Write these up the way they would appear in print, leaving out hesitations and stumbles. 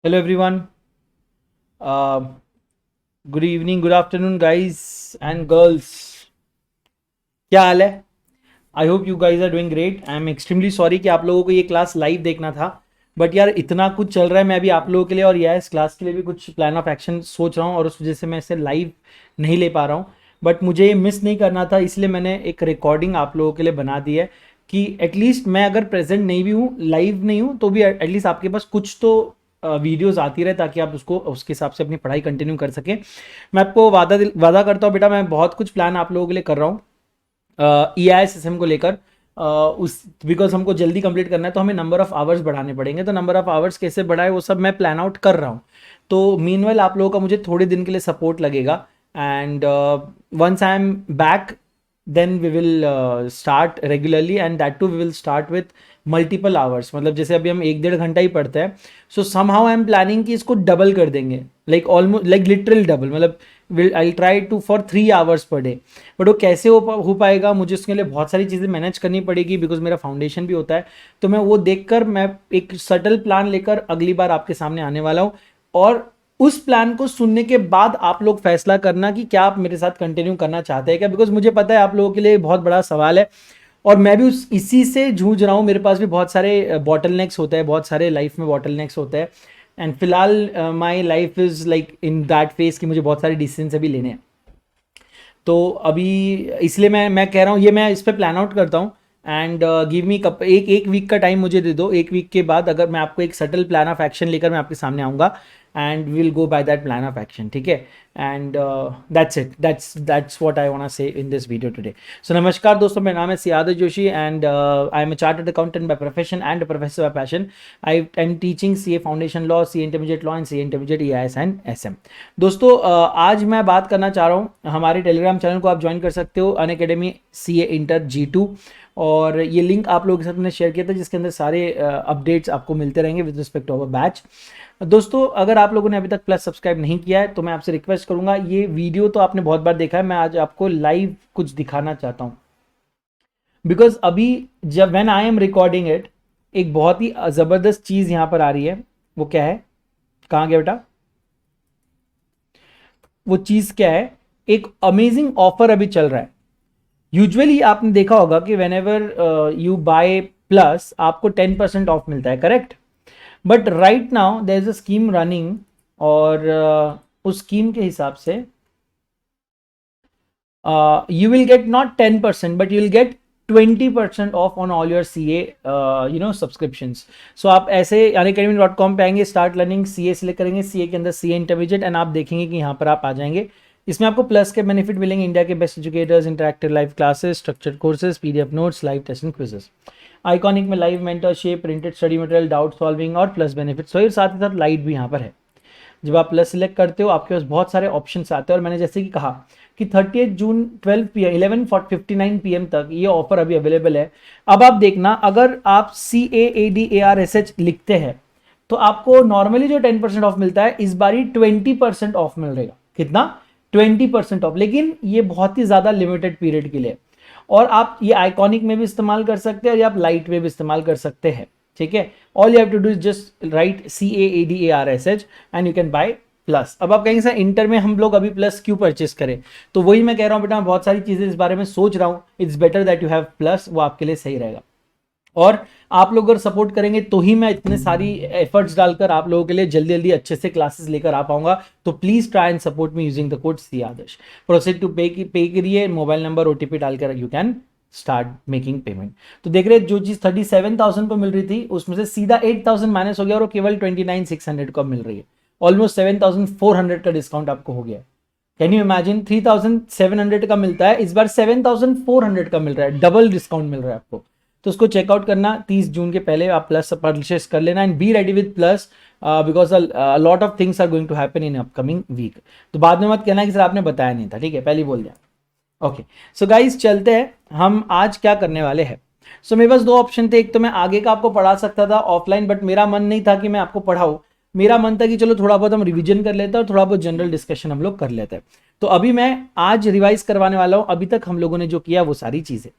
Hello everyone. Good evening, good afternoon, guys and girls. क्या हाल है? I hope you guys are doing great. I am extremely sorry कि आप लोगों को ये क्लास लाइव देखना था, बट यार इतना कुछ चल रहा है. मैं अभी आप लोगों के लिए और इस क्लास के लिए भी कुछ प्लान ऑफ एक्शन सोच रहा हूँ और उस वजह से मैं इसे लाइव नहीं ले पा रहा हूँ. बट मुझे ये मिस नहीं करना था, इसलिए मैंने एक रिकॉर्डिंग आप लोगों के लिए बना दी है कि एटलीस्ट मैं अगर प्रेजेंट नहीं भी हूँ, लाइव नहीं हूँ, तो भी एटलीस्ट आपके पास कुछ तो वीडियोस आती रहे ताकि आप उसको उसके हिसाब से अपनी पढ़ाई कंटिन्यू कर सकें. मैं आपको वादा करता हूँ बेटा, मैं बहुत कुछ प्लान आप लोगों के लिए कर रहा हूँ EISSM को लेकर. उस बिकॉज हमको जल्दी कंप्लीट करना है तो हमें नंबर ऑफ आवर्स बढ़ाने पड़ेंगे. तो नंबर ऑफ आवर्स कैसे बढ़ाए वो सब मैं प्लान आउट कर रहा हूँ. तो मीनवेल आप लोगों का मुझे थोड़े दिन के लिए सपोर्ट लगेगा. And once I am back, then we will start regularly, and that too we will start with multiple hours. मतलब जैसे अभी हम 1-1.5 घंटा ही पढ़ते हैं, so somehow I am planning कि इसको डबल कर देंगे, like almost like literal double. मतलब I try to for 3 hours per day. But वो कैसे हो पाएगा, मुझे उसके लिए बहुत सारी चीज़ें मैनेज करनी पड़ेगी बिकॉज मेरा फाउंडेशन भी होता है. तो मैं वो देखकर मैं एक सटल प्लान लेकर अगली बार आपके सामने आने वाला हूँ. और उस प्लान को सुनने के बाद आप लोग फैसला करना कि क्या आप मेरे साथ कंटिन्यू करना चाहते हैं क्या. बिकॉज मुझे पता है आप लोगों के लिए बहुत बड़ा सवाल है और मैं भी इसी से जूझ रहा हूँ. मेरे पास भी बहुत सारे बॉटल नेक्स होते हैं, बहुत सारे लाइफ में बॉटल नेक्स होते हैं. एंड फिलहाल my life is like in that phase कि मुझे बहुत सारे डिसीजन अभी लेने हैं. तो अभी इसलिए मैं कह रहा हूँ ये मैं इस पर प्लान आउट करता हूँ. एंड गिव मी एक वीक का टाइम मुझे दे दो. एक वीक के बाद अगर मैं आपको एक सटल प्लान ऑफ एक्शन लेकर मैं आपके सामने आऊँगा, and will go by that plan of action. ठीक है. And that's it. That's what I want to say in this video today. So नमस्कार दोस्तों, मेरा नाम है Siyadat Joshi and I am a chartered accountant by profession and professor by passion. I am teaching CA foundation law, CA intermediate law and CA intermediate EIS and SM. दोस्तों आज मैं बात करना चाह रहा हूँ, हमारे टेलीग्राम चैनल को आप ज्वाइन कर सकते हो, अनअकैडमी CA इंटर G2. और ये लिंक आप लोगों के साथ मैंने शेयर किया था जिसके अंदर सारे अपडेट्स आपको मिलते रहेंगे with respect to our batch. दोस्तों अगर आप लोगों ने अभी तक प्लस सब्सक्राइब नहीं किया है तो मैं आपसे रिक्वेस्ट करूंगा, ये वीडियो तो आपने बहुत बार देखा है, मैं आज आपको लाइव कुछ दिखाना चाहता हूँ. बिकॉज अभी जब when I am recording it, एक बहुत ही ज़बरदस्त चीज़ यहाँ पर आ रही है. वो क्या है, कहाँ गया बेटा, वो चीज़ क्या है, एक अमेजिंग ऑफर अभी चल रहा है. यूजुअली आपने देखा होगा कि whenever you buy plus आपको 10% ऑफ मिलता है, correct. But right now there is a scheme running, और उस स्कीम के हिसाब से you will get not 10% but you will get 20% off on all your CA subscriptions. So आप ऐसे unacademy.com पे आएंगे, स्टार्ट लर्निंग CA सिलेक्ट करेंगे, CA के अंदर CA इंटरमीडिएट, एंड आप देखेंगे कि यहाँ पर आप आ जाएंगे. इसमें आपको प्लस के बेनिफिट मिलेंगे, इंडिया के best educators, interactive live classes, structured courses, PDF notes, live test and quizzes, iconic में live mentorship, printed study material, doubt solving और प्लस बेनिफिट. तो साथ ही साथ लाइट भी यहाँ पर है. जब आप प्लस सिलेक्ट करते हो आपके पास बहुत सारे ऑप्शंस आते हैं, और मैंने जैसे कि कहा कि 30 जून 12 PM 11:59 PM तक ये ऑफर अभी अवेलेबल है. अब आप देखना, अगर आप CAADARSH लिखते हैं तो आपको नॉर्मली जो 10% ऑफ मिलता है, इस बारी 20% ऑफ मिल रहेगा. कितना? 20% ऑफ. लेकिन ये बहुत ही ज़्यादा लिमिटेड पीरियड के लिए, और आप ये आइकॉनिक में भी इस्तेमाल कर सकते हैं और आप लाइट में भी इस्तेमाल कर सकते हैं. ठीक है. All you have to do is just write CAADARSH and you can buy plus. अब आप कहेंगे सर इंटर में हम लोग अभी प्लस क्यों परचेस करें, तो वही मैं कह रहा हूँ बेटा, मैं बहुत सारी चीज़ें इस बारे में सोच रहा हूँ. It's better that you have plus, वो आपके लिए सही रहेगा. और आप लोग अगर सपोर्ट करेंगे तो ही मैं इतने सारी एफर्ट्स डालकर आप लोगों के लिए जल्दी जल्दी अच्छे से क्लासेस लेकर आ पाऊंगा. तो please try and support me using the code CADARSH. Proceed to pay करिए, मोबाइल नंबर OTP डालकर you can start making payment. तो देख रहे जो चीज 37,000 को मिल रही थी उसमें से सीधा 8,000 माइनस हो गया और वो केवल 29,600 को मिल रही है. ऑलमोस्ट 7,400 का डिस्काउंट आपको हो गया. कैन यू इमेजिन, 3,700 का मिलता है, इस बार 7,400 का मिल रहा है, डबल डिस्काउंट मिल रहा है आपको. तो उसको चेकआउट करना, 30 जून के पहले आप प्लस परचेस कर लेना, and be ready with plus because a lot of things are going to happen in upcoming week. तो बाद में मत कहना कि सर आपने बताया नहीं था. ठीक है, पहले बोल दिया. ओके, सो गाइज चलते हैं, हम आज क्या करने वाले हैं. सो मेरे पास दो ऑप्शन थे. एक तो मैं आगे का आपको पढ़ा सकता था ऑफलाइन, बट मेरा मन नहीं था कि मैं आपको पढ़ाऊँ. मेरा मन था कि चलो थोड़ा बहुत हम रिवीजन कर लेते हैं और थोड़ा बहुत जनरल डिस्कशन हम लोग कर लेते हैं. तो अभी मैं आज रिवाइज करवाने वाला हूँ, अभी तक हम लोगों ने जो किया वो सारी चीज़ें.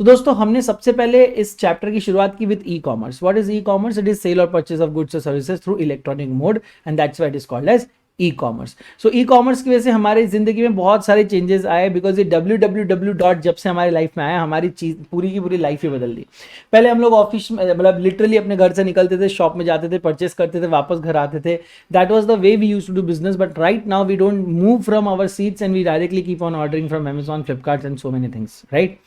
तो दोस्तों हमने सबसे पहले इस चैप्टर की शुरुआत की with e commerce. What is e commerce? It is sale और परचेज ऑफ गुड्स और services through electronic mode and that's why it is called as e commerce. So e commerce की वजह से हमारी जिंदगी में बहुत सारे चेंजेस आए, बिकॉज ये www डॉट जब से हमारी लाइफ में आया हमारी चीज पूरी की पूरी लाइफ ही बदल दी. पहले हम लोग ऑफिस में मतलब लिटरली अपने घर से निकलते थे, शॉप में जाते थे, परचेस करते थे, वापस घर आते थे. That was the way we used to do business. But right now we don't move from our seats and we directly keep on ordering from Amazon, Flipkart and so many things, right.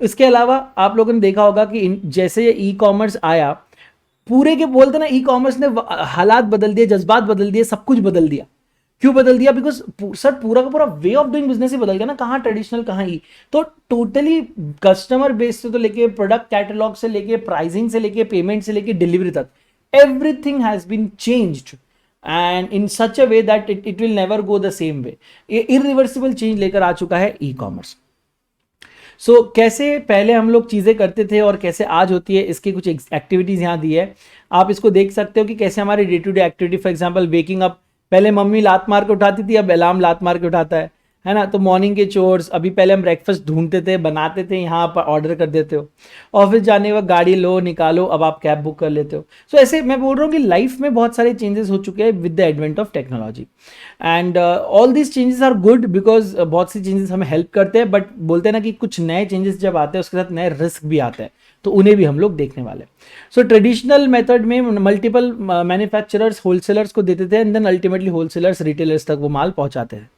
इसके अलावा आप लोगों ने देखा होगा कि जैसे ये ई कॉमर्स आया, पूरे के बोलते ना ई कॉमर्स ने हालात बदल दिए, जज्बात बदल दिए, सब कुछ बदल दिया. क्यों बदल दिया? बिकॉज सर पूरा का पूरा वे ऑफ डूइंग बिजनेस ही बदल गया ना. कहाँ ट्रेडिशनल, कहाँ ई. तो टोटली कस्टमर बेस से तो लेके प्रोडक्ट कैटलॉग से लेके प्राइसिंग से लेके पेमेंट से लेके डिलीवरी तक everything has been changed and in such a way that it will never go the same way. Irreversible change लेकर आ चुका है ई कॉमर्स. सो कैसे पहले हम लोग चीज़ें करते थे और कैसे आज होती है, इसकी कुछ एक्टिविटीज़ यहाँ दी है. आप इसको देख सकते हो कि कैसे हमारी day to day activity, for example waking up. पहले मम्मी लात मार के उठाती थी, अब अलार्म लात मार के उठाता है ना. तो मॉर्निंग के चोर्स, अभी पहले हम ब्रेकफास्ट ढूंढते थे, बनाते थे, यहाँ पर ऑर्डर कर देते हो. ऑफिस जाने वक्त गाड़ी लो निकालो, अब आप कैब बुक कर लेते हो. सो ऐसे मैं बोल रहा हूँ कि लाइफ में बहुत सारे चेंजेस हो चुके हैं with the advent of technology. And all these changes are good because बहुत सी चेंजेस हमें हेल्प करते हैं. बट बोलते हैं ना कि कुछ नए चेंजेस जब आते हैं उसके साथ नए रिस्क भी आते हैं, तो उन्हें भी हम लोग देखने वाले. सो ट्रेडिशनल मेथड में मल्टीपल मैन्युफैक्चरर्स होलसेलर्स को देते थे and then ultimately wholesalers retailers तक वो माल पहुंचाते हैं.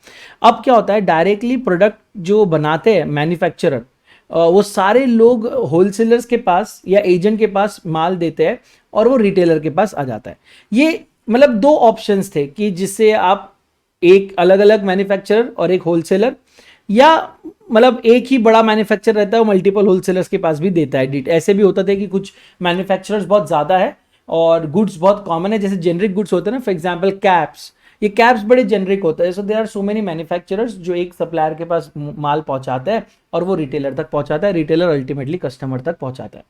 अब क्या होता है, डायरेक्टली प्रोडक्ट जो बनाते हैं मैन्युफैक्चरर, वो सारे लोग होलसेलर्स के पास या एजेंट के पास माल देते हैं और वो रिटेलर के पास आ जाता है. ये मतलब दो ऑप्शंस थे कि जिससे आप एक अलग अलग मैन्युफैक्चरर और एक होलसेलर, या मतलब एक ही बड़ा मैन्युफैक्चरर रहता है वो मल्टीपल होलसेलर्स के पास भी देता है. ऐसे भी होता था कि कुछ मैन्युफैक्चरर्स बहुत ज़्यादा है और गुड्स बहुत कॉमन है, जैसे जेनरिक गुड्स होते हैं ना, फॉर एग्जांपल कैप्स. ये कैप्स बड़े जेनरिक होता है. So there are so many manufacturers जो एक सप्लायर के पास माल पहुंचाता है और वो रिटेलर तक पहुंचाता है, रिटेलर अल्टीमेटली कस्टमर तक पहुंचाता है.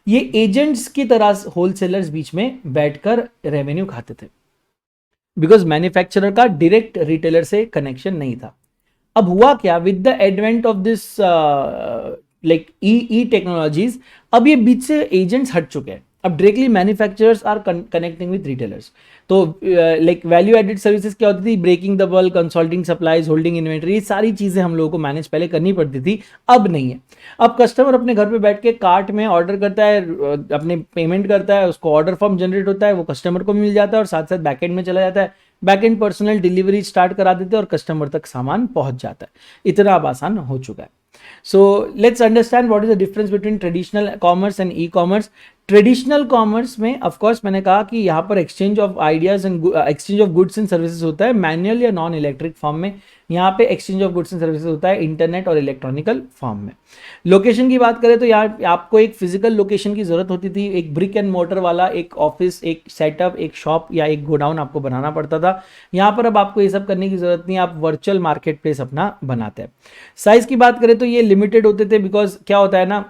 ये एजेंट्स की तरह होलसेलर्स बीच में बैठकर रेवेन्यू खाते थे, बिकॉज मैन्युफैक्चरर का डायरेक्ट रिटेलर से कनेक्शन नहीं था. अब हुआ क्या, with the advent of this like e technologies, अब ये बीच से एजेंट्स हट चुके हैं. अब directly manufacturers are connecting with retailers. तो लाइक वैल्यू एडेड सर्विसेज क्या होती थी, breaking the bulk, consulting supplies, holding inventory, ये सारी चीज़ें हम लोगों को मैनेज पहले करनी पड़ती थी, अब नहीं है. अब कस्टमर अपने घर पे बैठ के कार्ट में ऑर्डर करता है, अपने पेमेंट करता है, उसको ऑर्डर फॉर्म जनरेट होता है, वो कस्टमर को मिल जाता है और साथ साथ बैकएंड में चला जाता है. बैकएंड पर्सनल डिलीवरी स्टार्ट करा देते हैं और कस्टमर तक सामान पहुंच जाता है. इतना अब आसान हो चुका है. So let's understand what is the difference between traditional commerce and e-commerce. Traditional commerce में ऑफ कोर्स मैंने कहा कि यहाँ पर exchange of ideas and exchange of goods and services होता है मैनुअल या नॉन इलेक्ट्रिक फॉर्म में. यहाँ पे exchange of goods and services होता है इंटरनेट और इलेक्ट्रॉनिकल फॉर्म में. लोकेशन की बात करें तो यहाँ आपको एक फिजिकल लोकेशन की जरूरत होती थी, एक ब्रिक एंड मोटर वाला एक ऑफिस, एक सेटअप, एक शॉप या एक गोडाउन आपको बनाना पड़ता था. यहाँ पर अब आपको ये सब करने की जरूरत नहीं, आप वर्चुअल मार्केट प्लेस अपना बनाते हैं. साइज की बात करें तो ये लिमिटेड होते थे, बिकॉज क्या होता है ना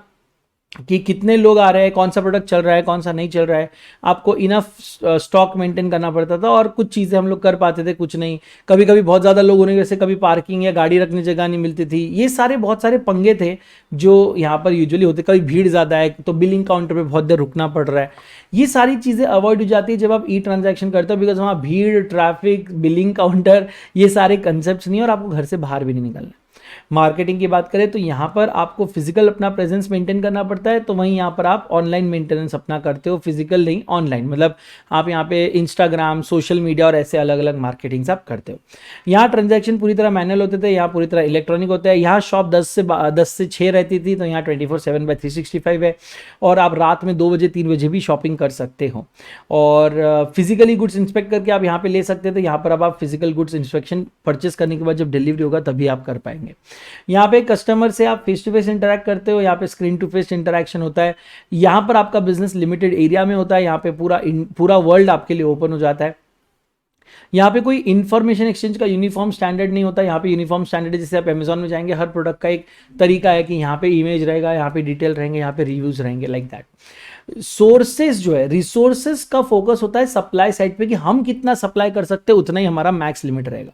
कि कितने लोग आ रहे हैं, कौन सा प्रोडक्ट चल रहा है, कौन सा नहीं चल रहा है, आपको इनफ स्टॉक मेंटेन करना पड़ता था. और कुछ चीज़ें हम लोग कर पाते थे, कुछ नहीं. कभी कभी बहुत ज़्यादा लोग होने की वजह से कभी पार्किंग या गाड़ी रखने जगह नहीं मिलती थी. ये सारे बहुत सारे पंगे थे जो यहाँ पर यूजुअली होते. कभी भीड़ ज़्यादा है तो बिलिंग काउंटर पर बहुत देर रुकना पड़ रहा है. ये सारी चीज़ें अवॉइड हो जाती है जब आप ई ट्रांजैक्शन करते हो, बिकॉज वहाँ भीड़, ट्रैफिक, बिलिंग काउंटर, ये सारे कंसेप्ट नहीं, और आपको घर से बाहर भी नहीं निकलना. मार्केटिंग की बात करें तो यहाँ पर आपको फिजिकल अपना प्रेजेंस मेंटेन करना पड़ता है, तो वहीं यहाँ पर आप ऑनलाइन मेंटेनेंस अपना करते हो, फिजिकल नहीं ऑनलाइन. मतलब आप यहाँ पे इंस्टाग्राम, सोशल मीडिया और ऐसे अलग अलग मार्केटिंग्स आप करते हो. यहाँ ट्रांजैक्शन पूरी तरह मैनुअल होते थे, यहाँ पूरी तरह इलेक्ट्रॉनिक होता है. यहाँ शॉप 10 से 6 रहती थी, तो यहाँ 24/7/365 है, और आप रात में 2 बजे 3 बजे भी शॉपिंग कर सकते हो. और फिजिकली गुड्स इंस्पेक्ट करके आप यहाँ पे ले सकते थे. यहाँ पर अब आप फिजिकल गुड्स इंस्पेक्शन परचेस करने के बाद जब डिलीवरी होगा तभी आप कर पाएंगे. यहाँ पे कस्टमर से आप फेस टू फेस इंटरैक्ट करते हो, यहाँ पे स्क्रीन टू फेस इंटरैक्शन होता है. यहाँ पर आपका बिजनेस लिमिटेड एरिया में होता है, यहाँ पे पूरा वर्ल्ड आपके लिए ओपन हो जाता है. यहाँ पे कोई इन्फॉर्मेशन एक्सचेंज का यूनिफॉर्म स्टैंडर्ड नहीं होता. यहाँ पे यूनिफॉर्म स्टैंडर्ड है, जैसे आप अमेजॉन में जाएंगे हर प्रोडक्ट का एक तरीका है कि यहाँ पे इमेज रहेगा, यहाँ पे डिटेल रहेंगे, यहाँ पे रिव्यूज रहेंगे, लाइक दैट. सोर्सेस जो है, रिसोर्सेस का फोकस होता है सप्लाई साइड पे कि हम कितना सप्लाई कर सकते हैं, उतना ही हमारा मैक्स लिमिट रहेगा।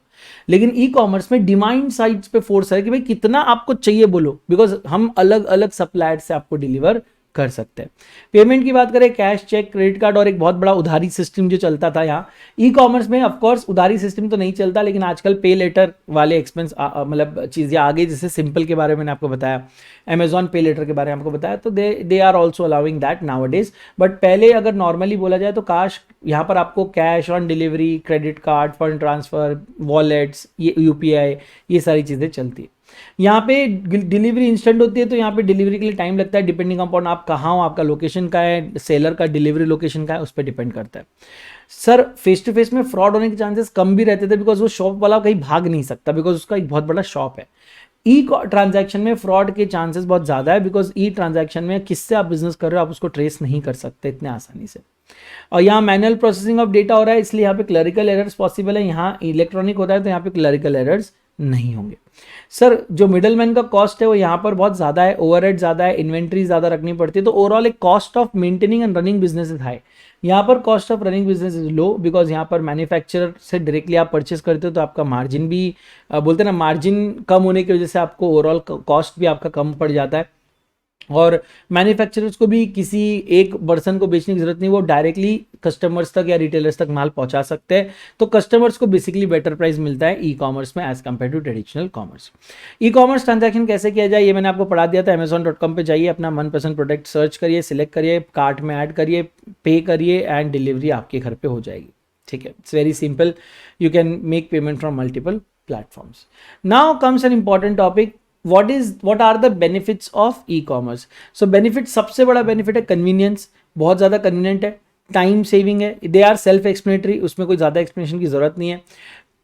लेकिन ई कॉमर्स में डिमांड साइड पे फोर्स है कि भाई कितना आपको चाहिए बोलो, बिकॉज हम अलग अलग सप्लायर से आपको डिलीवर कर सकते हैं। पेमेंट की बात करें, कैश, चेक, क्रेडिट कार्ड और एक बहुत बड़ा उधारी सिस्टम जो चलता था यहाँ ई कॉमर्स में, ऑफ कोर्स उधारी सिस्टम तो नहीं चलता, लेकिन आजकल पे लेटर वाले एक्सपेंस मतलब चीज़ें आ गई, जैसे सिंपल के बारे में मैंने आपको बताया, अमेजॉन पे लेटर के बारे में आपको बताया, तो they are also allowing that nowadays. But पहले अगर नॉर्मली बोला जाए तो काश यहाँ पर आपको cash on delivery, credit card, fund transfer, wallets, ये यूपीआई, ये सारी चीज़ें चलती है। यहाँ पे डिलीवरी इंस्टेंट होती है, तो यहाँ पे डिलीवरी के लिए टाइम लगता है, डिपेंडिंग अपॉन आप कहाँ हो, आपका लोकेशन का है, सेलर का डिलीवरी लोकेशन का है, उस पर डिपेंड करता है। सर फेस टू फेस में फ्रॉड होने के चांसेस कम भी रहते थे, बिकॉज वो शॉप वाला कहीं भाग नहीं सकता, बिकॉज उसका एक बहुत बड़ा शॉप है। ई ट्रांजैक्शन में फ्रॉड के चांसेस बहुत ज़्यादा है, बिकॉज ई ट्रांजैक्शन में किससे आप बिजनेस कर रहे हो आप उसको ट्रेस नहीं कर सकते इतने आसानी से। और यहाँ मैनुअल प्रोसेसिंग ऑफ डेटा हो रहा है, इसलिए यहाँ पे क्लरिकल एरर्स पॉसिबल है। यहाँ इलेक्ट्रॉनिक होता है तो यहाँ पे क्लरिकल एरर्स नहीं होंगे। सर जो मिडल मैन का कॉस्ट है वो यहाँ पर बहुत ज़्यादा है, ओवरहेड ज़्यादा है, इन्वेंट्री ज़्यादा रखनी पड़ती है, तो ओवरऑल एक cost of maintaining and running business is high. यहाँ पर cost of running business is low, because यहाँ पर मैन्युफैक्चरर से डायरेक्टली आप परचेस करते हो तो आपका मार्जिन भी बोलते हैं ना, मार्जिन कम होने की वजह से आपको ओवरऑल कॉस्ट भी आपका कम पड़ जाता है। और मैन्युफैक्चरर्स को भी किसी एक पर्सन को बेचने की जरूरत नहीं, वो डायरेक्टली कस्टमर्स तक या रिटेलर्स तक माल पहुंचा सकते हैं, तो कस्टमर्स को बेसिकली बेटर प्राइस मिलता है ई कॉमर्स में as compare to traditional commerce. E commerce transaction कैसे किया जाए ये मैंने आपको पढ़ा दिया था। Amazon.com पे जाइए, अपना मनपसंद प्रोडक्ट सर्च करिए, सिलेक्ट करिए, कार्ट में ऐड करिए, पे करिए एंड डिलीवरी आपके घर पे हो जाएगी। ठीक है, it's very simple, you can make payment from multiple platforms. Now comes an important topic, what are the benefits of e-commerce? So benefit, सबसे बड़ा बेनिफिट है कन्वीनियंस, बहुत ज़्यादा कन्वीनियंट है, टाइम सेविंग है, दे आर सेल्फ एक्सप्लेनेटरी, उसमें कोई ज़्यादा एक्सप्लेनेशन की जरूरत नहीं है।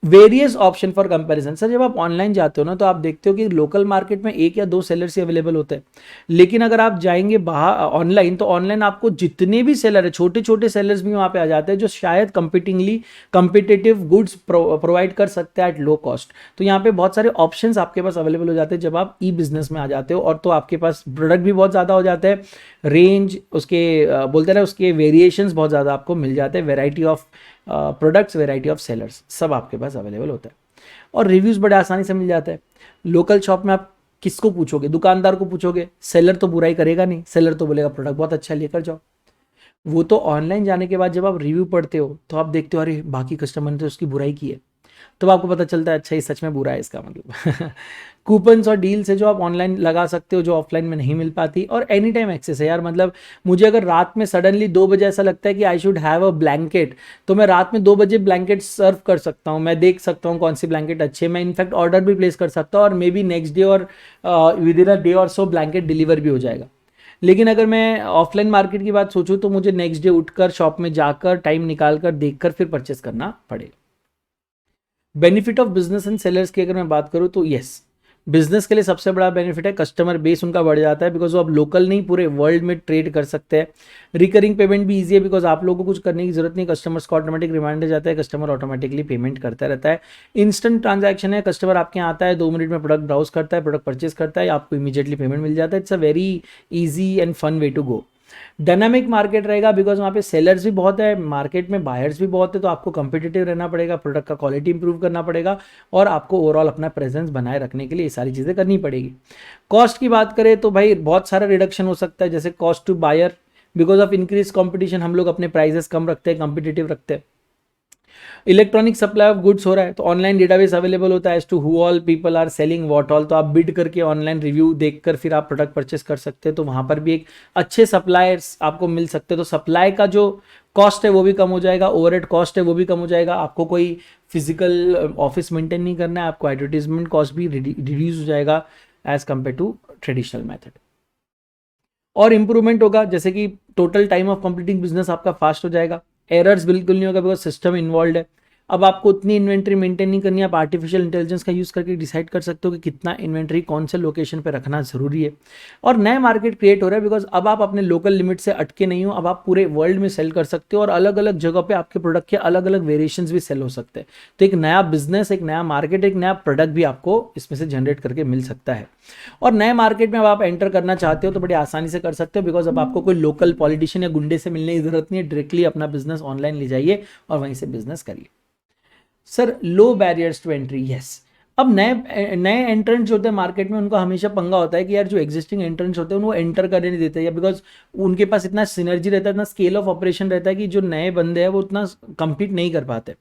Various option for comparison, sir जब आप ऑनलाइन जाते हो ना तो आप देखते हो कि लोकल मार्केट में एक या दो सेलर्स ही अवेलेबल होते हैं, लेकिन अगर आप जाएंगे बाहर ऑनलाइन तो ऑनलाइन आपको जितने भी सेलर है, छोटे छोटे सेलर्स भी वहाँ पे आ जाते हैं जो शायद कंपिटिटिव गुड्स प्रोवाइड कर सकते हैं एट लो कॉस्ट। तो यहाँ पे बहुत सारे ऑप्शंस आपके पास अवेलेबल हो जाते हैं जब आप ई बिजनेस में आ जाते हो, और तो आपके पास प्रोडक्ट भी बहुत ज़्यादा हो जाते हैं, रेंज उसके बोलते हैं ना उसके वेरिएशंस बहुत ज़्यादा आपको मिल जाते हैं, variety of products, variety of sellers सब आपके पास अवेलेबल होता है, और रिव्यूज़ बड़े आसानी से मिल जाता है। लोकल शॉप में आप किसको पूछोगे, दुकानदार को पूछोगे, सेलर तो बुराई करेगा नहीं, सेलर तो बोलेगा प्रोडक्ट बहुत अच्छा है लेकर जाओ। वो तो ऑनलाइन जाने के बाद जब आप रिव्यू पढ़ते हो तो आप देखते हो अरे बाकी कस्टमर ने तो उसकी बुराई की है, तब आपको पता चलता है अच्छा ये सच में बुरा है इसका मतलब। कूपन्स और डील्स है जो आप ऑनलाइन लगा सकते हो जो ऑफलाइन में नहीं मिल पाती, और एनी टाइम एक्सेस है यार, मतलब मुझे अगर रात में सडनली 2 बजे ऐसा लगता है कि I should have a blanket, तो मैं रात में 2 बजे ब्लैंकेट सर्व कर सकता हूँ, मैं देख सकता हूँ कौन सी ब्लैंकेट अच्छी है, मैं इनफैक्ट ऑर्डर भी प्लेस कर सकता हूँ, और मे बी नेक्स्ट डे और विद इन अ डे और सो ब्लैंकेट डिलीवर भी हो जाएगा। लेकिन अगर मैं ऑफलाइन मार्केट की बात सोचूं तो मुझे नेक्स्ट डे उठकर शॉप में जाकर टाइम निकाल कर देखकर फिर परचेस करना पड़ेगा। Benefit of business and sellers की अगर मैं बात करूं तो यस, बिजनेस के लिए सबसे बड़ा बेनिफिट है कस्टमर बेस उनका बढ़ जाता है, बिकॉज वो अब लोकल नहीं पूरे वर्ल्ड में ट्रेड कर सकते हैं। रिकरिंग पेमेंट भी ईजी है, बिकॉज आप लोगों को कुछ करने की जरूरत नहीं, कस्टमर्स को ऑटोमेटिक रिमाइंडर जाता है, कस्टमर ऑटोमेटिकली पेमेंट करता रहता है। इंस्टेंट ट्रांजैक्शन है, कस्टमर आपके यहाँ आता है 2 मिनट में प्रोडक्ट ब्राउज करता है, प्रोडक्ट परचेज करता है, आपको इमीडिएटली पेमेंट मिल जाता है। It's a very easy and fun way to go. Dynamic market रहेगा, बिकॉज वहाँ पे सेलर्स भी बहुत है, मार्केट में बायर्स भी बहुत है, तो आपको कंपिटिटिव रहना पड़ेगा, प्रोडक्ट का क्वालिटी इंप्रूव करना पड़ेगा, और आपको ओवरऑल अपना प्रेजेंस बनाए रखने के लिए ये सारी चीज़ें करनी पड़ेगी। कॉस्ट की बात करें तो भाई बहुत सारा रिडक्शन हो सकता है, जैसे cost to buyer, because of increase competition हम लोग अपने प्राइजेस कम रखते हैं, कंपिटिटिव रखते हैं। इलेक्ट्रॉनिक सप्लाई ऑफ गुड्स हो रहा है तो ऑनलाइन डेटाबेस अवेलेबल होता है as to who all people are selling what all, तो आप बिड करके ऑनलाइन रिव्यू देखकर फिर आप प्रोडक्ट परचेस कर सकते हैं, तो वहाँ पर भी एक अच्छे सप्लायर्स आपको मिल सकते हैं, तो सप्लाई का जो कॉस्ट है वो भी कम हो जाएगा, ओवरहेड कॉस्ट है वो भी कम हो जाएगा, आपको कोई फिजिकल ऑफिस मेंटेन नहीं करना है, आपको एडवर्टीजमेंट कॉस्ट भी रिड्यूस हो जाएगा as compare to traditional method. और इंप्रूवमेंट होगा, जैसे कि total time of completing business आपका फास्ट हो जाएगा, एरर्स बिल्कुल नहीं होगा बिकॉज सिस्टम इन्वॉल्व है, अब आपको उतनी इन्वेंट्री मेंटेन नहीं करनी, आप आर्टिफिशियल इंटेलिजेंस का यूज़ करके डिसाइड कर सकते हो कि कितना इन्वेंट्री कौन से लोकेशन पे रखना ज़रूरी है। और नया मार्केट क्रिएट हो रहा है बिकॉज अब आप अपने लोकल लिमिट से अटके नहीं हो, अब आप पूरे वर्ल्ड में सेल कर सकते हो और अलग अलग जगह पे आपके प्रोडक्ट के अलग अलग वेरिएशंस भी सेल हो सकते हैं। तो एक नया बिजनेस, एक नया मार्केट, एक नया प्रोडक्ट भी आपको इसमें से जनरेट करके मिल सकता है। और नए मार्केट में अब आप एंटर करना चाहते हो तो बड़ी आसानी से कर सकते हो बिकॉज अब आपको कोई लोकल पॉलिटिशियन या गुंडे से मिलने की जरूरत नहीं है, डायरेक्टली अपना बिजनेस ऑनलाइन ले जाइए और वहीं से बिजनेस करिए। Sir low barriers to entry, yes. अब नए नए एंट्रेंट्स होते हैं मार्केट में, उनको हमेशा पंगा होता है कि यार जो एग्जिस्टिंग एंट्रेंट्स होते हैं उनको एंटर करने नहीं देते, या बिकॉज उनके पास इतना सिनर्जी रहता है, इतना स्केल ऑफ ऑपरेशन रहता है कि जो नए बंदे हैं वो उतना कम्पीट नहीं कर पाते।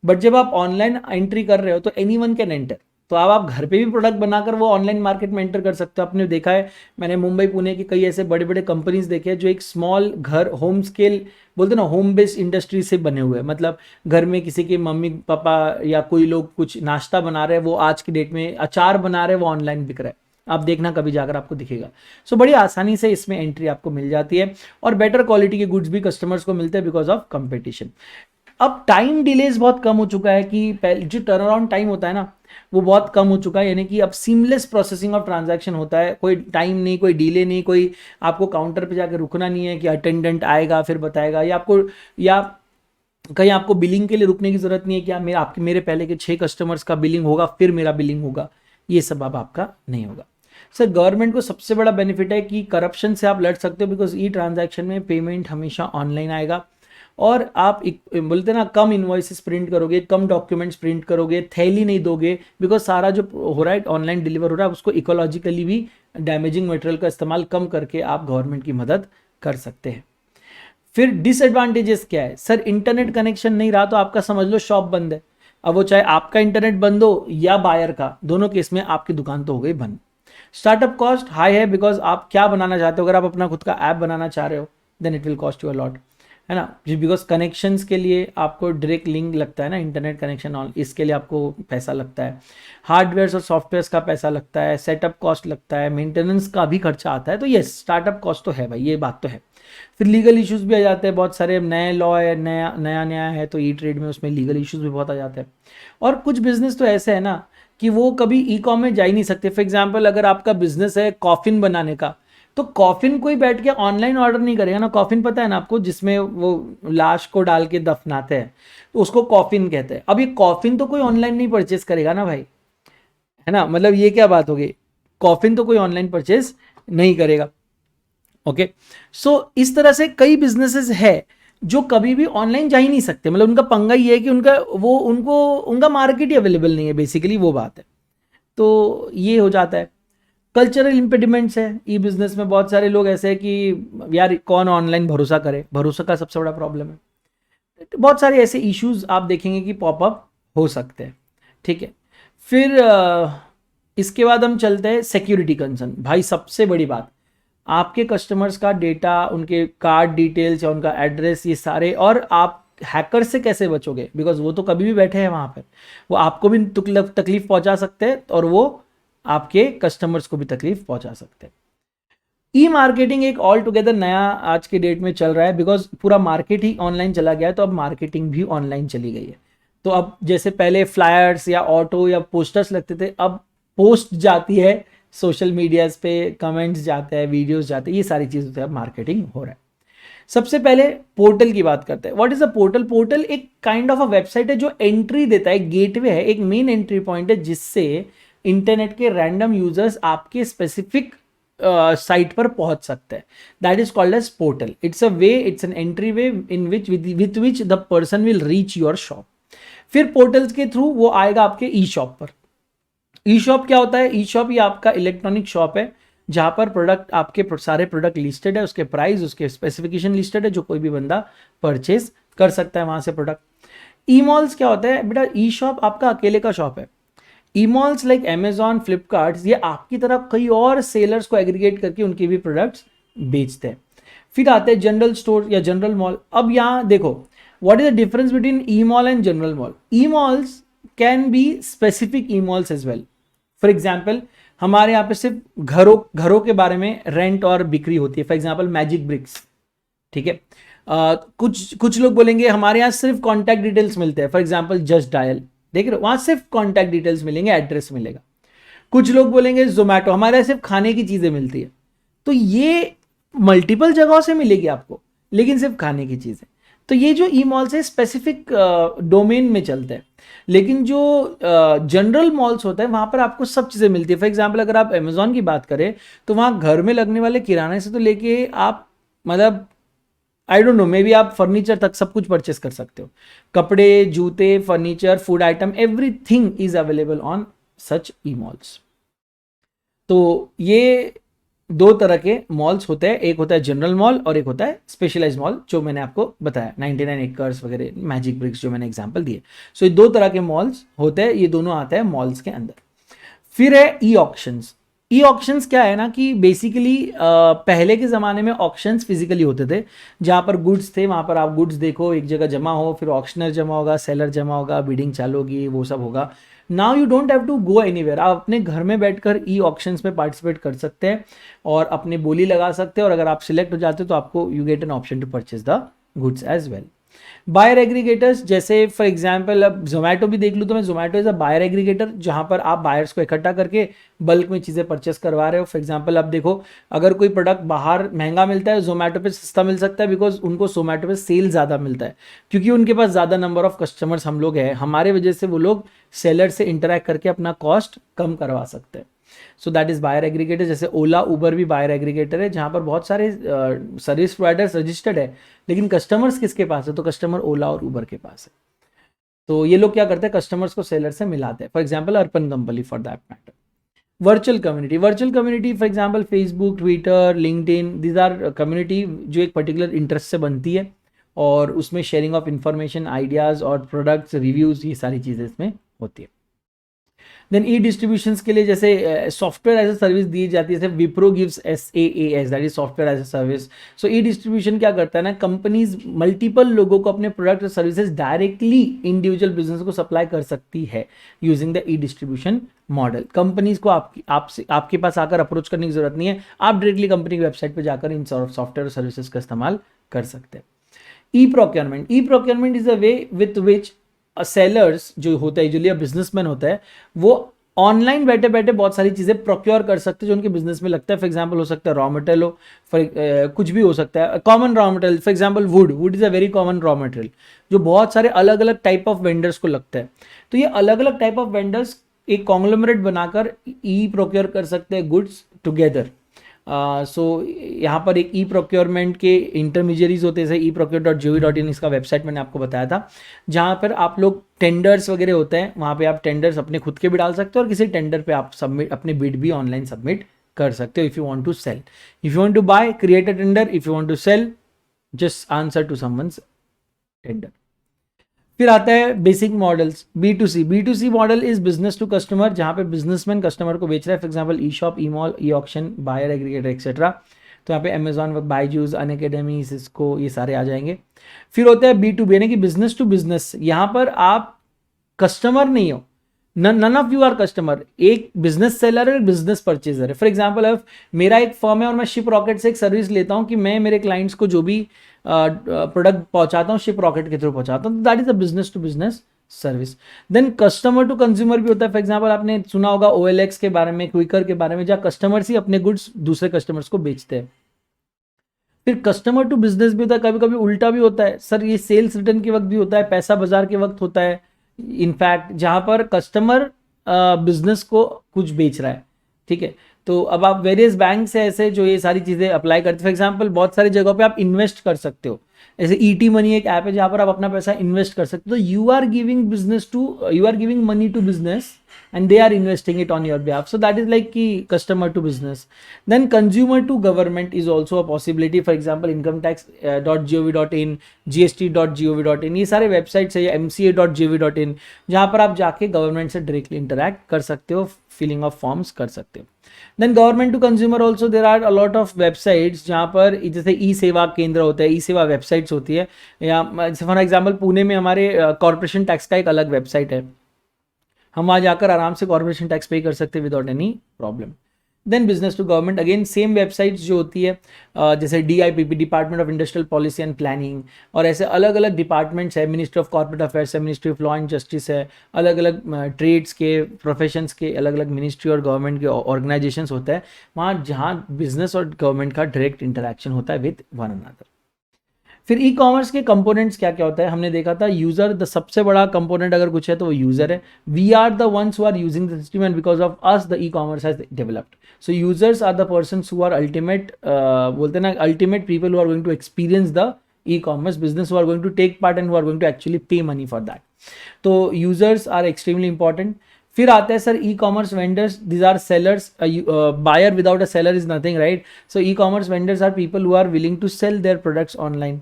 बट जब आप ऑनलाइन एंट्री कर रहे हो तो एनी वन कैन एंटर, तो अब आप घर पे भी प्रोडक्ट बनाकर वो ऑनलाइन मार्केट में एंटर कर सकते हो। आपने देखा है, मैंने मुंबई पुणे के कई ऐसे बड़े बड़े कंपनीज देखे हैं जो एक स्मॉल घर, होम स्केल बोलते ना, होम बेस्ड इंडस्ट्री से बने हुए हैं। मतलब घर में किसी के मम्मी पापा या कोई लोग कुछ नाश्ता बना रहे हैं, वो आज की डेट में अचार बना रहे हैं, वो ऑनलाइन बिक रहा है। आप देखना कभी जाकर आपको दिखेगा। सो बड़ी आसानी से इसमें एंट्री आपको मिल जाती है और बेटर क्वालिटी के गुड्स भी कस्टमर्स को मिलते हैं बिकॉज ऑफ कंपटीशन। अब टाइम डिलेज बहुत कम हो चुका है कि पहले जो टर्न अराउंड टाइम होता है ना वो बहुत कम हो चुका है, यानी कि अब सीमलेस प्रोसेसिंग ऑफ ट्रांजैक्शन होता है, कोई टाइम नहीं, कोई डिले नहीं, कोई आपको काउंटर पे जाकर रुकना नहीं है कि अटेंडेंट आएगा फिर बताएगा, या आपको या कहीं आपको बिलिंग के लिए रुकने की जरूरत नहीं है कि मेरे पहले के 6 कस्टमर्स का बिलिंग होगा फिर मेरा बिलिंग होगा, ये सब अब आपका नहीं होगा। सर गवर्नमेंट को सबसे बड़ा बेनिफिट है कि करप्शन से आप लड़ सकते हो बिकॉज ई ट्रांजैक्शन में पेमेंट हमेशा ऑनलाइन आएगा और आप बोलते ना कम इन्वॉइसेस प्रिंट करोगे, कम डॉक्यूमेंट्स प्रिंट करोगे, थैली नहीं दोगे बिकॉज सारा जो हो रहा है ऑनलाइन डिलीवर हो रहा है उसको इकोलॉजिकली भी डैमेजिंग मटेरियल का इस्तेमाल कम करके आप गवर्नमेंट की मदद कर सकते हैं। फिर डिसएडवांटेजेस क्या है? सर इंटरनेट कनेक्शन नहीं रहा तो आपका समझ लो शॉप बंद है। अब वो चाहे आपका इंटरनेट बंद हो या बायर का, दोनों केस में आपकी दुकान तो हो गई बंद। स्टार्टअप कॉस्ट हाई है बिकॉज आप क्या बनाना चाहते हो, अगर आप अपना खुद का ऐप बनाना चाह रहे हो then it will cost you a lot, है ना, जी, बिकॉज कनेक्शंस के लिए आपको डायरेक्ट लिंक लगता है ना, इंटरनेट कनेक्शन ऑन, इसके लिए आपको पैसा लगता है, हार्डवेयर और सॉफ्टवेयर का पैसा लगता है, सेटअप कॉस्ट लगता है, मेंटेनेंस का भी खर्चा आता है। तो ये स्टार्टअप कॉस्ट तो है भाई, ये बात तो है। फिर लीगल इश्यूज भी आ जाते हैं बहुत सारे, नए लॉ है, नया नया नया है तो ई ट्रेड में उसमें लीगल इश्यूज भी बहुत आ जाते हैं। और कुछ बिजनेस तो ऐसे है ना कि वो कभी ई कॉम में जा ही नहीं सकते। फॉर एग्जाम्पल अगर आपका बिजनेस है कॉफिन बनाने का, तो कॉफिन कोई बैठ के ऑनलाइन ऑर्डर नहीं करेगा ना। कॉफिन पता है ना आपको, जिसमें वो लाश को डाल के दफनाते हैं, तो उसको कॉफिन कहते हैं। अब ये कॉफिन तो कोई ऑनलाइन नहीं परचेस करेगा ना भाई, है ना, मतलब ये क्या बात हो गई, कॉफिन तो कोई ऑनलाइन परचेस नहीं करेगा। ओके, सो इस तरह से कई बिजनेसेस है जो कभी भी ऑनलाइन जा ही नहीं सकते, मतलब उनका पंगा ये है कि उनका मार्केट ही अवेलेबल नहीं है, बेसिकली वो बात है। तो ये हो जाता है। कल्चरल इंपेडिमेंट्स है ई बिजनेस में, बहुत सारे लोग ऐसे हैं कि यार कौन ऑनलाइन भरोसा करे, भरोसा का सबसे बड़ा प्रॉब्लम है। बहुत सारे ऐसे इश्यूज आप देखेंगे कि पॉपअप हो सकते हैं, ठीक है। फिर इसके बाद हम चलते हैं सिक्योरिटी कंसर्न। भाई सबसे बड़ी बात, आपके कस्टमर्स का डेटा, उनके कार्ड डिटेल्स या उनका एड्रेस, ये सारे, और आप हैकर से कैसे बचोगे, बिकॉज वो तो कभी भी बैठे हैं वहाँ पर, वो आपको भी तकलीफ पहुँचा सकते हैं और वो आपके कस्टमर्स को भी तकलीफ पहुँचा सकते हैं। ई मार्केटिंग एक ऑल टुगेदर नया आज के डेट में चल रहा है बिकॉज पूरा मार्केट ही ऑनलाइन चला गया है, तो अब मार्केटिंग भी ऑनलाइन चली गई है। तो अब जैसे पहले फ्लायर्स या ऑटो या पोस्टर्स लगते थे, अब पोस्ट जाती है सोशल मीडियाज पे, कमेंट्स जाते हैं, वीडियोस जाते हैं, ये सारी चीज़ होती है, अब मार्केटिंग हो रहा है। सबसे पहले पोर्टल की बात करते हैं। What is a portal? Portal एक काइंड ऑफ अ वेबसाइट है जो एंट्री देता है, गेटवे है, एक मेन एंट्री पॉइंट है जिससे इंटरनेट के रैंडम यूजर्स आपके स्पेसिफिक साइट पर पहुंच सकते हैं। That is called as portal. It's a way, it's an entry way in which with which the person will reach your shop. फिर पोर्टल्स के थ्रू वो आएगा आपके ई शॉप पर। ई शॉप क्या होता है? ई शॉप ये आपका इलेक्ट्रॉनिक शॉप है जहां पर प्रोडक्ट, आपके सारे प्रोडक्ट लिस्टेड है, उसके प्राइस, उसके स्पेसिफिकेशन लिस्टेड है, जो कोई भी बंदा परचेज कर सकता है वहां से प्रोडक्ट। ई मॉल्स क्या होता है बेटा? ई शॉप आपका अकेले का शॉप है। ई मॉल्स लाइक अमेजॉन, फ्लिपकार्ट, ये आपकी तरह कई और सेलर्स को एग्रीगेट करके उनके भी प्रोडक्ट्स बेचते हैं। फिर आते हैं जनरल स्टोर या जनरल मॉल। अब यहाँ देखो, what is the difference between e mall and general mall? E malls can be specific e malls as well. For example, हमारे यहाँ पे सिर्फ घरों के बारे में रेंट और बिक्री होती है। फॉर एग्जाम्पल मैजिक ब्रिक्स, ठीक है। कुछ लोग बोलेंगे हमारे यहाँ सिर्फ कॉन्टैक्ट डिटेल्स मिलते हैं, फॉर एग्जाम्पल जस्ट डायल, देख रहे हो, वहां सिर्फ कॉन्टैक्ट डिटेल्स मिलेंगे, एड्रेस मिलेगा। कुछ लोग बोलेंगे जोमेटो, हमारे यहाँ सिर्फ खाने की चीजें मिलती है। तो ये मल्टीपल जगहों से मिलेगी आपको, लेकिन सिर्फ खाने की चीजें। तो ये जो ई मॉल्स है स्पेसिफिक डोमेन में चलते हैं, लेकिन जो जनरल मॉल्स होते हैं वहां पर आपको सब चीजें मिलती है। फॉर एग्जाम्पल अगर आप अमेजोन की बात करें तो वहां घर में लगने वाले किराने से तो लेके आप मतलब I don't know, may be आप फर्नीचर तक सब कुछ परचेस कर सकते हो। कपड़े, जूते, furniture, food item, everything is available on such E malls. तो ये दो तरह के मॉल्स होते हैं, एक होता है जनरल मॉल और एक होता है स्पेशलाइज मॉल, जो मैंने आपको बताया 99 एकर्स वगैरह, मैजिक ब्रिक्स जो मैंने एग्जांपल दिए। सो ये दो तरह के मॉल्स होते हैं, ये दोनों आते हैं मॉल्स के अंदर। फिर है ई ऑक्शंस। ई ऑक्शंस क्या है ना कि बेसिकली पहले के ज़माने में ऑक्शंस फिजिकली होते थे, जहाँ पर गुड्स थे, वहाँ पर आप गुड्स देखो, एक जगह जमा हो, फिर ऑक्शनर जमा होगा, सेलर जमा होगा, बिडिंग चालू होगी, वो सब होगा। Now you don't have to go anywhere, आप अपने घर में बैठकर ई ऑक्शंस में पार्टिसिपेट कर सकते हैं और अपनी बोली लगा सकते हैं, और अगर आप सिलेक्ट हो जाते हो तो आपको you get an option to purchase the goods as well. Buyer aggregators, जैसे फॉर एग्जांपल अब जोमेटो भी देख लूँ तो मैं, Zomato is a buyer aggregator, जहां पर आप बायर्स को इकट्ठा करके बल्क में चीज़ें परचेस करवा रहे हो। फॉर एग्जांपल अब देखो, अगर कोई प्रोडक्ट बाहर महंगा मिलता है, जोमेटो पे सस्ता मिल सकता है, बिकॉज उनको जोमेटो पे सेल ज़्यादा मिलता है, क्योंकि उनके पास ज़्यादा नंबर ऑफ कस्टमर्स हम लोग हैं, हमारे वजह से वो लोग सेलर से इंटरेक्ट करके अपना कॉस्ट कम करवा सकते हैं। So that is buyer aggregator. जैसे ओला, उबर भी बायर एग्रीगेटर है, जहां पर बहुत सारे सर्विस प्रोवाइडर्स रजिस्टर्ड है, लेकिन कस्टमर्स किसके पास है, तो कस्टमर ओला और उबर के पास है। तो ये लोग क्या करते हैं, कस्टमर्स को सेलर से मिलाते हैं। For example Arpan company for that matter. Virtual community, virtual community for example Facebook, Twitter, LinkedIn, these are community जो एक पर्टिकुलर इंटरेस्ट से बनती है, और उसमें शेयरिंग ऑफ इंफॉर्मेशन, आइडियाज़ और प्रोडक्ट्स, रिव्यूज़, ये सारी चीज़ें इसमें होती है। देन ई डिस्ट्रीब्यूशन के लिए जैसे सॉफ्टवेयर एज ए सर्विस दी जाती है, जैसे Wipro gives SaaS, that is software as a service. So e distribution क्या करता है ना, कंपनीज मल्टीपल लोगों को अपने प्रोडक्ट और सर्विसेज डायरेक्टली इंडिविजुअल बिजनेस को सप्लाई कर सकती है using the E distribution model. Companies को आपके पास आकर अप्रोच करने की जरूरत नहीं है, आप डायरेक्टली कंपनी की वेबसाइट पर जाकर इन सॉफ्टवेयर और सर्विसेज का इस्तेमाल कर सकते हैं। E procurement, e procurement is a way with which sellers जो होता है, यूजुअली बिजनेसमैन होता है, वो ऑनलाइन बैठे बैठे बहुत सारी चीजें प्रोक्योर कर सकते हैं जो उनके बिजनेस में लगता है। फॉर एग्जांपल हो सकता है रॉ मटेरियल हो, कुछ भी हो सकता है, common raw material, for example would is a very common raw material, जो बहुत सारे अलग अलग टाइप ऑफ वेंडर्स को लगता है। तो ये अलग अलग टाइप ऑफ वेंडर्स एक कॉन्ग्लोमरेट बनाकर ई प्रोक्योर कर सकते हैं गुड्स टुगेदर। सो यहाँ पर एक ई प्रोक्योरमेंट के इंटरमीडियरीज होते हैं, जैसे eprocure.gov.in, इसका वेबसाइट मैंने आपको बताया था, जहाँ पर आप लोग टेंडर्स वगैरह होते हैं, वहाँ पे आप टेंडर्स अपने खुद के भी डाल सकते हो, और किसी टेंडर पे आप सबमिट अपने बिड भी ऑनलाइन सबमिट कर सकते हो। If you want to sell, if you want to buy, create a tender, if you want to sell, just answer to someone's tender. फिर आता है basic models, B2C। B2C model is business to customer, जहां पे businessman customer को बेच रहा है, for example e shop, e mall, e auction, buyer aggregator etcetera. तो यहाँ पे अमेजॉन, बायजूस, अनअकैडमी, सिस्को, ये सारे आ जाएंगे। फिर होता है B2B, यानी कि बिजनेस टू बिजनेस। यहाँ पर आप कस्टमर नहीं हो, none of you are customer, एक बिजनेस सेलर है, बिजनेस परचेजर है। फॉर एग्जांपल अब मेरा एक फर्म है और मैं शिप रॉकेट से एक सर्विस लेता हूँ कि मैं मेरे क्लाइंट्स को जो भी प्रोडक्ट पहुंचाता हूँ शिप रॉकेट के थ्रू पहुंचाता हूँ, that is a business to business service. Then customer to consumer भी होता है। फॉर एग्जांपल आपने सुना होगा OLX के बारे में, क्विकर के बारे में, जहाँ कस्टमर्स ही अपने गुड्स दूसरे कस्टमर्स को बेचते हैं। फिर कस्टमर टू बिजनेस भी होता है, कभी कभी उल्टा भी होता है, सर ये सेल्स रिटर्न के वक्त भी होता है, पैसा बाजार के वक्त होता है, इनफैक्ट जहां पर कस्टमर बिजनेस को कुछ बेच रहा है। ठीक है, तो अब आप वेरियस बैंक से ऐसे जो ये सारी चीज़ें अप्लाई करते हैं, फॉर एग्जांपल बहुत सारी जगहों पे आप इन्वेस्ट कर सकते हो, जैसे ET मनी एक ऐप है जहां पर आप अपना पैसा इन्वेस्ट कर सकते हो। तो you are giving money to business and they are investing it on your behalf, so that is like कि customer to business. Then consumer to government is also a possibility, for example incometax.gov.in, GST.gov.in, ये सारे websites है, या MCA.gov.in, जहां पर आप जाके government से डायरेक्टली इंटरैक्ट कर सकते हो, फिलिंग ऑफ फॉर्म्स कर सकते हो। Then government to consumer also there are a lot of websites, जहाँ पर जैसे ई सेवा केंद्र होता है, ई सेवा वेबसाइट्स होती है, या फॉर एग्जाम्पल पुणे में हमारे कॉर्पोरेशन टैक्स का एक अलग वेबसाइट है, हम वहाँ जाकर आराम से कॉर्पोरेशन टैक्स पे कर सकते हैं without any problem. Then business to government, again same websites जो होती है जैसे DIPP, department of industrial policy and planning, और ऐसे अलग अलग डिपार्टमेंट्स है, मिनिस्ट्री ऑफ कॉर्पोरेट अफेयर्स है, ministry of law and justice है, अलग अलग ट्रेड्स के, प्रोफेशंस के अलग अलग मिनिस्ट्री और गवर्नमेंट के ऑर्गेनाइजेशंस होते हैं वहाँ, जहाँ बिजनेस और गवर्नमेंट का डायरेक्ट इंटरेक्शन होता है विद वन अनदर। फिर ई कॉमर्स के कंपोनेंट्स क्या क्या होता है, हमने देखा था यूजर, द सबसे बड़ा कंपोनेंट अगर कुछ है तो वो यूजर है। We are the ones who are using the system and because of us the e commerce has developed. So users are the person who are ultimate, बोलते हैं ना, ultimate people who are going to experience the e commerce business, who are going to take part and who are going to actually pay money for that. तो users are extremely important. फिर आते हैं sir e commerce vendors, these are sellers, buyer without a seller is nothing, right? So e commerce vendors are people who are willing to sell their products online.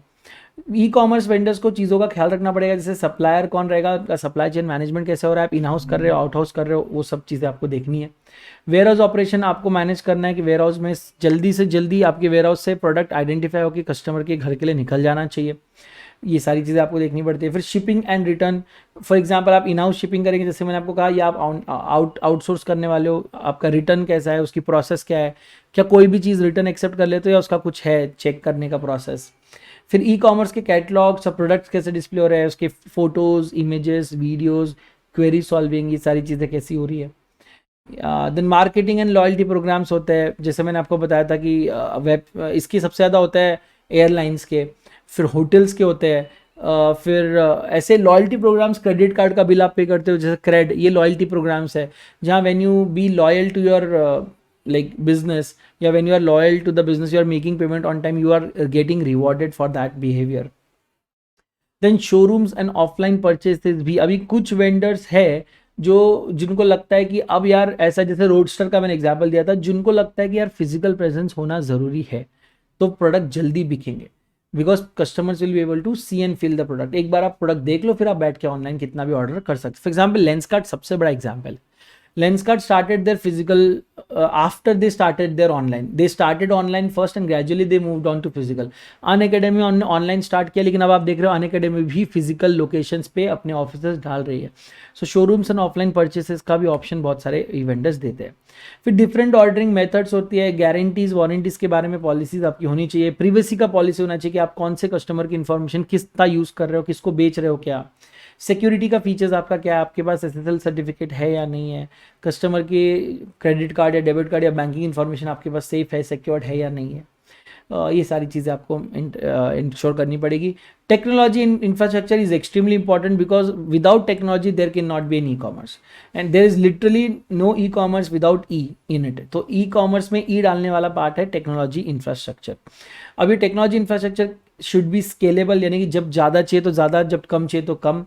E commerce vendors को चीज़ों का ख्याल रखना पड़ेगा, जैसे supplier कौन रहेगा, supply chain management कैसे हो रहा है, आप इन हाउस कर रहे हो, आउट हाउस कर रहे हो, वो सब चीज़ें आपको देखनी है। वेयर हाउस ऑपरेशन आपको मैनेज करना है कि वेयर हाउस में जल्दी से जल्दी आपके वेयर हाउस से प्रोडक्ट आइडेंटिफाई होकर कस्टमर के घर के लिए निकल जाना चाहिए, ये सारी चीज़ें आपको देखनी पड़ती है। फिर shipping and return, for example आप इन हाउस शिपिंग करेंगे, जैसे मैंने आपको कहा, या आप आउटसोर्स करने वाले हो, आपका रिटर्न कैसा है, उसकी प्रोसेस क्या है, क्या कोई भी चीज़ रिटर्न एक्सेप्ट कर लेते हो या उसका कुछ है चेक करने का प्रोसेस। फिर ई कॉमर्स के कैटलॉग, सब प्रोडक्ट्स कैसे डिस्प्ले हो रहे हैं, उसके photos, images, videos, query solving, ये सारी चीज़ें कैसी हो रही है। Then marketing and loyalty programs होते हैं, जैसे मैंने आपको बताया था कि इसकी सबसे ज़्यादा होता है एयरलाइंस के, फिर होटल्स के होते हैं, फिर ऐसे लॉयल्टी प्रोग्राम्स, क्रेडिट कार्ड का बिल आप पे करते हो जैसे क्रेड, ये लॉयल्टी प्रोग्राम्स है, जहाँ when you be loyal to your like business, yeah, when you are loyal to the business, you are making payment on time, you are getting rewarded for that behavior. Then showrooms and offline purchases भी, अभी कुछ vendors है जो, जिनको लगता है कि अब यार ऐसा, जैसे रोडस्टर का मैंने एग्जांपल दिया था, जिनको लगता है कि यार फिजिकल प्रेजेंस होना ज़रूरी है तो प्रोडक्ट जल्दी बिकेंगे, because customers will be able to see and feel the product. एक बार आप प्रोडक्ट देख लो, फिर आप बैठ के ऑनलाइन कितना भी ऑर्डर कर सकते। फॉर एग्जाम्पल लेंसकार्ट सबसे बड़ा एग्जाम्पल है। Lenskart started their physical after they started their online. They started online first and gradually they moved on to physical. Unacademy online start किया, लेकिन अब आप देख रहे हो अनअकैडमी भी फिजिकल लोकेशंस पे अपने ऑफिसेस डाल रही है। सो शोरूम्स एंड ऑफलाइन परचेसेस का भी ऑप्शन बहुत सारे वेंडर्स देते हैं। फिर डिफरेंट ऑर्डरिंग मेथड्स होती है, गारंटीज वारंटीज के बारे में पॉलिसीज आपकी होनी चाहिए, प्रिवेसी का पॉलिसी होना चाहिए कि आप कौन से कस्टमर की इन्फॉर्मेशन कितना यूज़ कर रहे हो, किसको बेच रहे हो, क्या सिक्योरिटी का फीचर्स आपका क्या है, आपके पास SSL सर्टिफिकेट है या नहीं है, कस्टमर की क्रेडिट कार्ड या डेबिट कार्ड या बैंकिंग इन्फॉर्मेशन आपके पास सेफ है, सिक्योर्ड है या नहीं है, ये सारी चीज़ें आपको इंश्योर करनी पड़ेगी। Technology infrastructure is extremely important because without technology there can not be an e commerce and there is literally no e commerce without e in it. तो ई कॉमर्स में ई डालने वाला पार्ट है technology infrastructure. अभी technology infrastructure should be scalable, यानी कि जब ज़्यादा चाहिए तो ज़्यादा, जब कम चाहिए तो कम,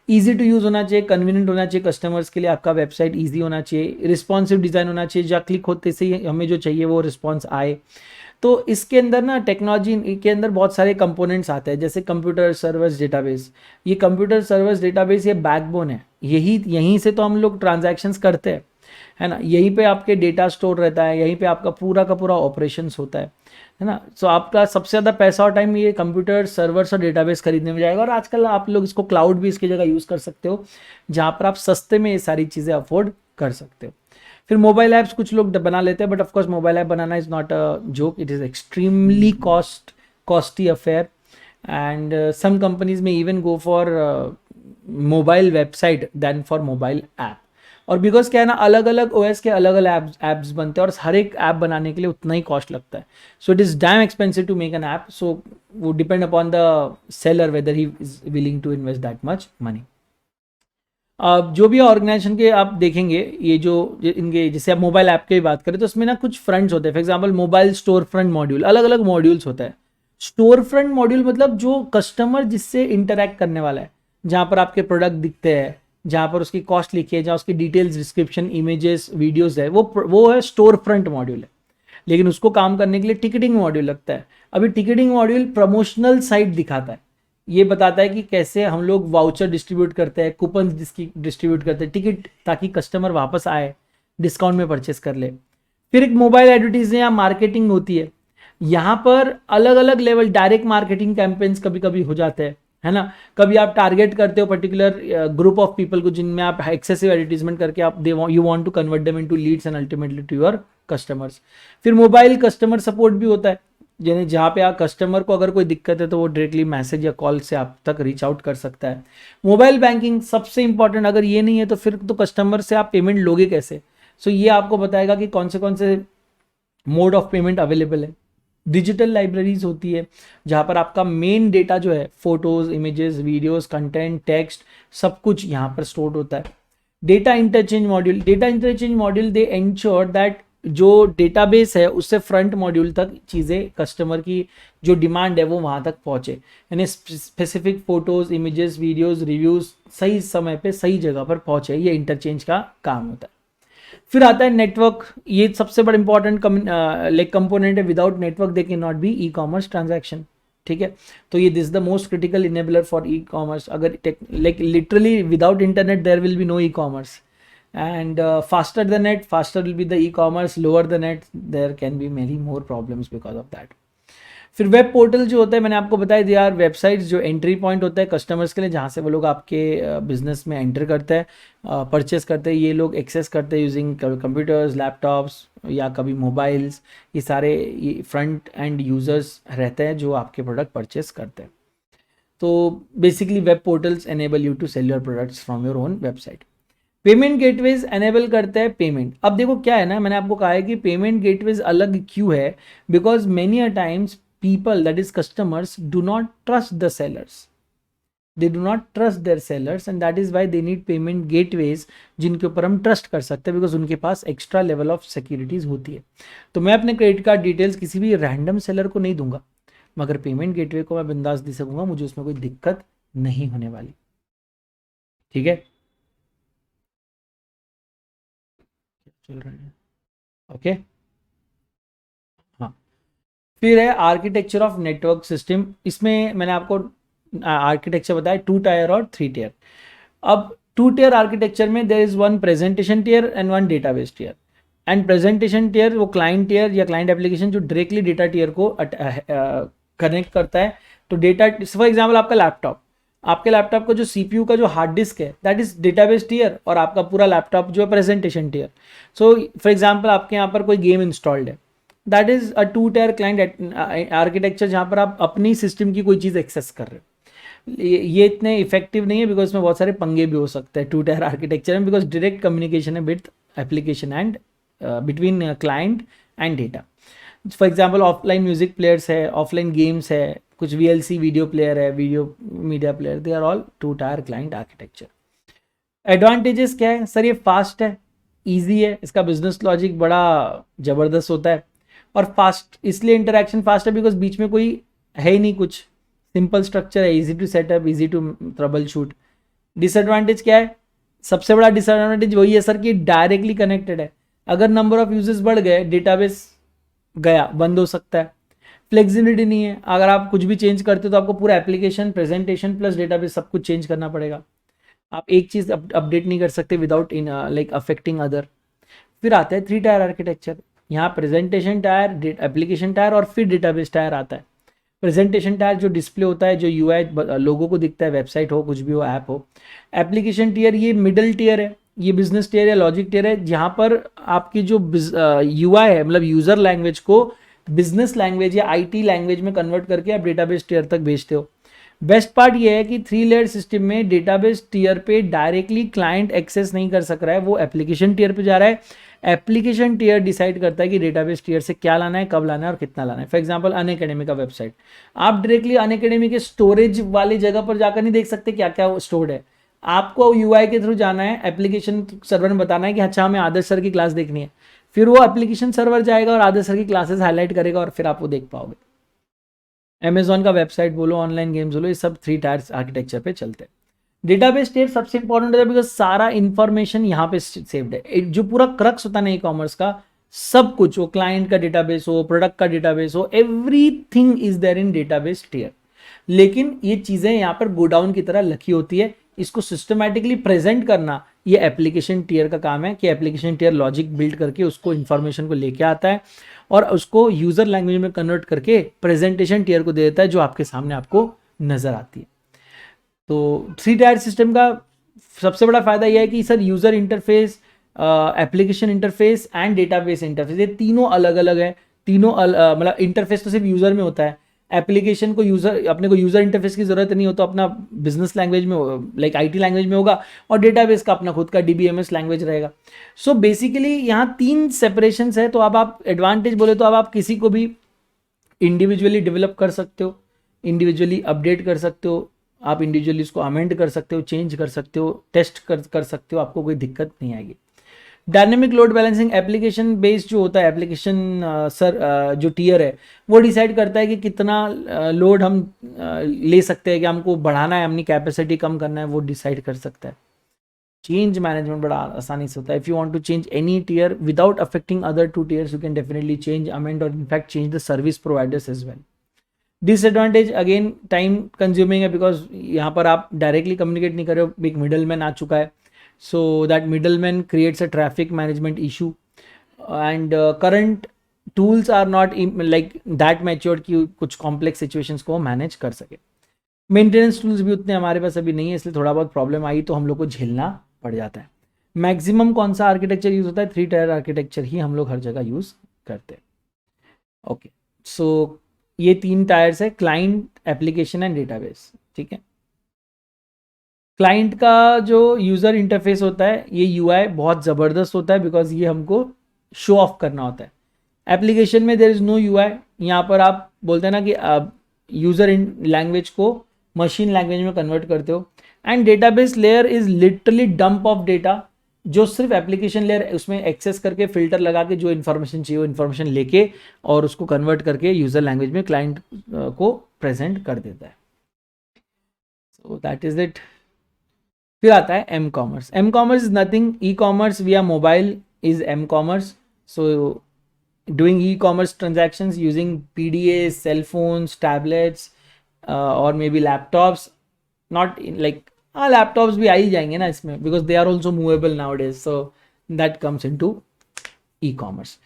ईजी टू यूज़ होना चाहिए, कन्वीनियंट होना चाहिए कस्टमर्स के लिए, आपका वेबसाइट ईजी होना चाहिए, रिस्पॉन्सिव डिज़ाइन होना चाहिए, जहाँ क्लिक होते से ही हमें जो चाहिए वो रिस्पॉन्स आए। तो इसके अंदर ना टेक्नोलॉजी के अंदर बहुत सारे कंपोनेंट्स आते हैं, जैसे कंप्यूटर सर्वर्स डेटाबेस। ये कंप्यूटर सर्वर्स डेटाबेस ये बैकबोन है, यहीं से तो हम लोग ट्रांजैक्शंस करते हैं, है ना, यहीं पे आपके डेटा स्टोर रहता है, यहीं पे आपका पूरा का पूरा ऑपरेशंस होता है ना। सो आपका सबसे ज़्यादा पैसा और टाइम ये कंप्यूटर सर्वर्स और डेटाबेस खरीदने में जाएगा, और आजकल आप लोग इसको क्लाउड भी इसकी जगह यूज़ कर सकते हो, जहाँ पर आप सस्ते में ये सारी चीज़ें अफोर्ड कर सकते हो। फिर मोबाइल ऐप्स कुछ लोग बना लेते हैं, बट ऑफकोर्स मोबाइल ऐप बनाना is not a joke, it is extremely costly affair and some companies में even go for mobile website then for mobile app. और बिकॉज क्या है ना, अलग अलग OS के अलग अलग ऐप्स बनते हैं और हर एक ऐप बनाने के लिए उतना ही कॉस्ट लगता है। So it is damn expensive to make an app, so वो depend upon the seller whether he is willing to invest that much money. जो भी ऑर्गेनाइजेशन के आप देखेंगे, ये जो इनके, जैसे आप मोबाइल ऐप की बात करें तो उसमें ना कुछ फ्रंट्स होते हैं। For example mobile store front module, अलग अलग मॉड्यूल्स होता है। स्टोर फ्रंट मॉड्यूल मतलब जो कस्टमर जिससे इंटरेक्ट करने वाला है, जहाँ पर आपके प्रोडक्ट दिखते हैं, जहाँ पर उसकी कॉस्ट लिखी है, जहाँ उसकी डिटेल्स, डिस्क्रिप्शन, इमेजेस, वीडियोस है, वो है स्टोर फ्रंट मॉड्यूल है। लेकिन उसको काम करने के लिए टिकटिंग मॉड्यूल लगता है। अभी टिकटिंग मॉड्यूल प्रमोशनल साइट दिखाता है, ये बताता है कि कैसे हम लोग वाउचर डिस्ट्रीब्यूट करते हैं, कूपन डिस्ट्रीब्यूट करते हैं, टिकट, ताकि कस्टमर वापस आए, डिस्काउंट में परचेस कर ले। फिर एक मोबाइल एडवर्टीजिंग या मार्केटिंग होती है, यहाँ पर अलग अलग लेवल डायरेक्ट मार्केटिंग कैंपेन्स कभी कभी हो जाते हैं, है ना। कभी आप टारगेट करते हो पर्टिकुलर ग्रुप ऑफ पीपल को, जिनमें आप एक्सेसिव एडवर्टीजमेंट करके आप you want to convert them into leads and ultimately to your customers. फिर मोबाइल कस्टमर सपोर्ट भी होता है, यानी जहाँ पे आप कस्टमर को अगर कोई दिक्कत है तो वो डायरेक्टली मैसेज या कॉल से आप तक रीच आउट कर सकता है। मोबाइल बैंकिंग सबसे इंपॉर्टेंट, अगर ये नहीं है तो फिर तो कस्टमर से आप पेमेंट लोगे कैसे। सो ये आपको बताएगा कि कौन से मोड ऑफ पेमेंट अवेलेबल है। डिजिटल लाइब्रेरीज होती है जहाँ पर आपका मेन डेटा जो है, photos, images, videos, content, text, सब कुछ यहाँ पर स्टोर होता है। Data interchange module they ensure that जो डेटाबेस है उससे फ्रंट मॉड्यूल तक चीज़ें, कस्टमर की जो डिमांड है वो वहाँ तक पहुँचे, यानी specific photos, images, videos, reviews सही समय पे सही जगह पर पहुँचे, ये इंटरचेंज का काम होता है। फिर आता है नेटवर्क, ये सबसे बड़ा इंपॉर्टेंट लाइक कंपोनेंट है। Without network they can not be e commerce transaction, ठीक है। तो ये this the most critical enabler for e commerce. अगर like literally without internet there will be no e commerce, and faster the net, faster will be the e-commerce, lower the net, there can be many more problems because of that. फिर web portal जो होता है, मैंने आपको बताया दिया यार, websites जो एंट्री पॉइंट होता है कस्टमर्स के लिए, जहाँ से वो लोग आपके बिजनेस में एंटर करते हैं, परचेस करते हैं, ये लोग एक्सेस करते हैं यूजिंग कंप्यूटर्स, लैपटॉप्स या कभी मोबाइल्स। ये सारे फ्रंट एंड यूजर्स रहते हैं जो आपके प्रोडक्ट परचेस करते हैं। तो basically web portals enable you to sell your products from your own website. Payment gateways enable करते हैं पेमेंट। अब देखो क्या है ना, मैंने आपको कहा है कि पेमेंट गेटवेज अलग क्यों है, because many a times people, that is customers, do not trust the sellers, they do not trust their sellers, and that is why they need payment gateways जिनके ऊपर हम ट्रस्ट कर सकते हैं, बिकॉज उनके पास एक्स्ट्रा लेवल ऑफ सिक्योरिटीज होती है। तो मैं अपने क्रेडिट कार्ड डिटेल्स किसी भी रैंडम सेलर को नहीं दूंगा, मगर पेमेंट गेटवे को मैं बिंदास दे सकूंगा, मुझे उसमें कोई दिक्कत नहीं होने वाली, ठीक है। चल रहे हैं ओके। हाँ, फिर है आर्किटेक्चर ऑफ नेटवर्क सिस्टम। इसमें मैंने आपको आर्किटेक्चर बताया 2 टायर और 3 टियर। अब 2 टियर आर्किटेक्चर में there is one presentation tier and one database tier. And presentation tier वो क्लाइंट टियर या क्लाइंट एप्लीकेशन जो डायरेक्टली डेटा टियर को कनेक्ट करता है। तो डेटा, फॉर एग्जाम्पल आपका लैपटॉप, आपके लैपटॉप का जो सीपीयू का जो हार्ड डिस्क है दैट इज डेटाबेस टियर, और आपका पूरा लैपटॉप जो है presentation tier. So for example आपके यहाँ पर कोई गेम इंस्टॉल्ड है, that is a 2 tier client architecture, जहाँ पर आप अपनी सिस्टम की कोई चीज़ एक्सेस कर रहे हो। ये इतने इफेक्टिव नहीं है बिकॉज इसमें बहुत सारे पंगे भी हो सकते हैं 2 टायर आर्किटेक्चर में, बिकॉज डायरेक्ट कम्युनिकेशन है with application and between client and data. For example offline music players है, ऑफलाइन गेम्स है, कुछ VLC वीडियो प्लेयर है, video media player, they are all 2 tier client architecture. Advantages क्या है sir? ये fast है, easy है, इसका बिजनेस लॉजिक बड़ा ज़बरदस्त होता है, और फास्ट इसलिए इंटरेक्शन फास्ट है बिकॉज बीच में कोई है ही नहीं कुछ, सिंपल स्ट्रक्चर है, easy to setup, easy to troubleshoot. Disadvantage क्या है? सबसे बड़ा डिसएडवांटेज वही है सर कि डायरेक्टली कनेक्टेड है, अगर नंबर ऑफ यूजर्स बढ़ गए डेटाबेस गया, बंद हो सकता है। फ्लेक्सिबिलिटी नहीं है, अगर आप कुछ भी चेंज करते हो तो आपको पूरा एप्लीकेशन, प्रेजेंटेशन प्लस डेटाबेस सब कुछ चेंज करना पड़ेगा, आप एक चीज़ अपडेट नहीं कर सकते without in like affecting other. फिर आता है 3 टायर आर्किटेक्चर, यहाँ प्रेजेंटेशन टायर, एप्लीकेशन टायर और फिर डेटाबेस टायर आता है। प्रेजेंटेशन टायर जो डिस्प्ले होता है, जो UI लोगों को दिखता है, वेबसाइट हो, कुछ भी हो, ऐप हो। एप्लीकेशन टियर ये मिडल टियर है, ये बिजनेस टियर या लॉजिक टियर है, जहाँ पर आपकी जो UI है, मतलब यूजर लैंग्वेज को बिजनेस लैंग्वेज या IT लैंग्वेज में कन्वर्ट करके आप डेटाबेस टियर तक भेजते हो। बेस्ट पार्ट ये है कि 3 लेयर सिस्टम में डेटाबेस टियर पे डायरेक्टली क्लाइंट एक्सेस नहीं कर सक रहा है, वो एप्लीकेशन टियर पे जा रहा है। एप्लीकेशन टियर डिसाइड करता है कि डेटाबेस टियर से क्या लाना है, कब लाना है और कितना लाना है। फॉर एग्जांपल अनअकैडमी का वेबसाइट, आप डायरेक्टली अनअकैडमी के स्टोरेज वाली जगह पर जाकर नहीं देख सकते क्या क्या स्टोर्ड है, आपको UI के थ्रू जाना है, एप्लीकेशन सर्वर में बताना है कि अच्छा हमें आदर्श सर की क्लास देखनी है, फिर वो एप्लीकेशन सर्वर जाएगा और आदर्श सर की क्लासेस हाईलाइट करेगा और फिर आप वो देख पाओगे। अमेजॉन का वेबसाइट बोलो, ऑनलाइन गेम्स बोलो, ये सब 3 टायर्स आर्किटेक्चर पे चलते हैं। डेटाबेस टियर सबसे इंपॉर्टेंट है बिकॉज सारा इंफॉर्मेशन यहाँ पे सेव्ड है, जो पूरा क्रक्स होता है ना ई कॉमर्स का, सब कुछ, वो क्लाइंट का डेटाबेस हो, प्रोडक्ट का डेटाबेस हो, everything is there in database tier. लेकिन ये चीजें यहाँ पर गोडाउन की तरह लखी होती है, इसको सिस्टमैटिकली प्रेजेंट करना ये एप्लीकेशन टियर का काम है, कि एप्लीकेशन टियर लॉजिक बिल्ड करके उसको इन्फॉर्मेशन को लेके आता है और उसको यूजर लैंग्वेज में कन्वर्ट करके प्रेजेंटेशन टियर को दे देता है, जो आपके सामने आपको नजर आती है। तो 3 टायर सिस्टम का सबसे बड़ा फायदा यह है कि sir user interface application interface and database interface, ये तीनों अलग अलग है। तीनों मतलब इंटरफेस तो सिर्फ यूज़र में होता है, एप्लीकेशन को यूज़र, अपने को यूज़र इंटरफेस की ज़रूरत नहीं हो तो अपना बिजनेस लैंग्वेज में, लाइक आईटी लैंग्वेज में होगा, और डेटाबेस का अपना खुद का डीबीएमएस लैंग्वेज रहेगा। सो बेसिकली यहाँ 3 सेपरेशंस है। तो अब आप एडवांटेज बोले तो अब आप किसी को भी इंडिविजुअली डेवलप कर सकते हो, इंडिविजुअली अपडेट कर सकते हो, आप इंडिविजुअली उसको अमेंड कर सकते हो, चेंज कर सकते हो, टेस्ट कर सकते हो, आपको कोई दिक्कत नहीं आएगी। Dynamic load balancing application based जो होता है, एप्लीकेशन जो टीयर है वो डिसाइड करता है कि कितना लोड हम ले सकते हैं, कि हमको बढ़ाना है, अपनी कैपेसिटी कम करना है, वो डिसाइड कर सकता है। चेंज मैनेजमेंट बड़ा आसानी से होता है। If you want to change any tier without affecting other 2 tiers, you can definitely change, amend और in fact change the service providers as well. Disadvantage again time consuming है, बिकॉज यहाँ पर आप डायरेक्टली कम्युनिकेट नहीं कर रहे हो, एक मिडल मैन आ चुका है, so that middleman creates a traffic management issue, and current tools are not like that matured कि कुछ complex situations को मैनेज कर सके। मेंटेनेंस टूल्स भी उतने हमारे पास अभी नहीं है, इसलिए थोड़ा बहुत प्रॉब्लम आई तो हम लोग को झेलना पड़ जाता है। मैक्सिमम कौन सा आर्किटेक्चर यूज होता है? 3 टायर आर्किटेक्चर ही हम लोग हर जगह यूज करते हैं। ओके, सो ये 3 टायर्स है, क्लाइंट, एप्लीकेशन एंड डेटाबेस। ठीक है, क्लाइंट का जो यूज़र इंटरफेस होता है, ये यूआई बहुत ज़बरदस्त होता है, बिकॉज ये हमको शो ऑफ करना होता है। एप्लीकेशन में देयर इज़ नो यूआई, यहाँ पर आप बोलते हैं ना कि यूज़र लैंग्वेज को मशीन लैंग्वेज में कन्वर्ट करते हो। And database layer is literally dump of data, जो सिर्फ एप्लीकेशन लेयर उसमें एक्सेस करके फिल्टर लगा के जो इन्फॉर्मेशन चाहिए वो इन्फॉर्मेशन लेके और उसको कन्वर्ट करके यूज़र लैंग्वेज में क्लाइंट को प्रेजेंट कर देता है। So that is it. फिर आता है m commerce. M commerce is nothing, e commerce via mobile is m commerce. So doing e commerce transactions using PDA, cell phones, tablets और maybe laptops, not like, हाँ laptops भी आ ही जाएंगे ना इसमें, because they are also movable nowadays, so that comes into E commerce.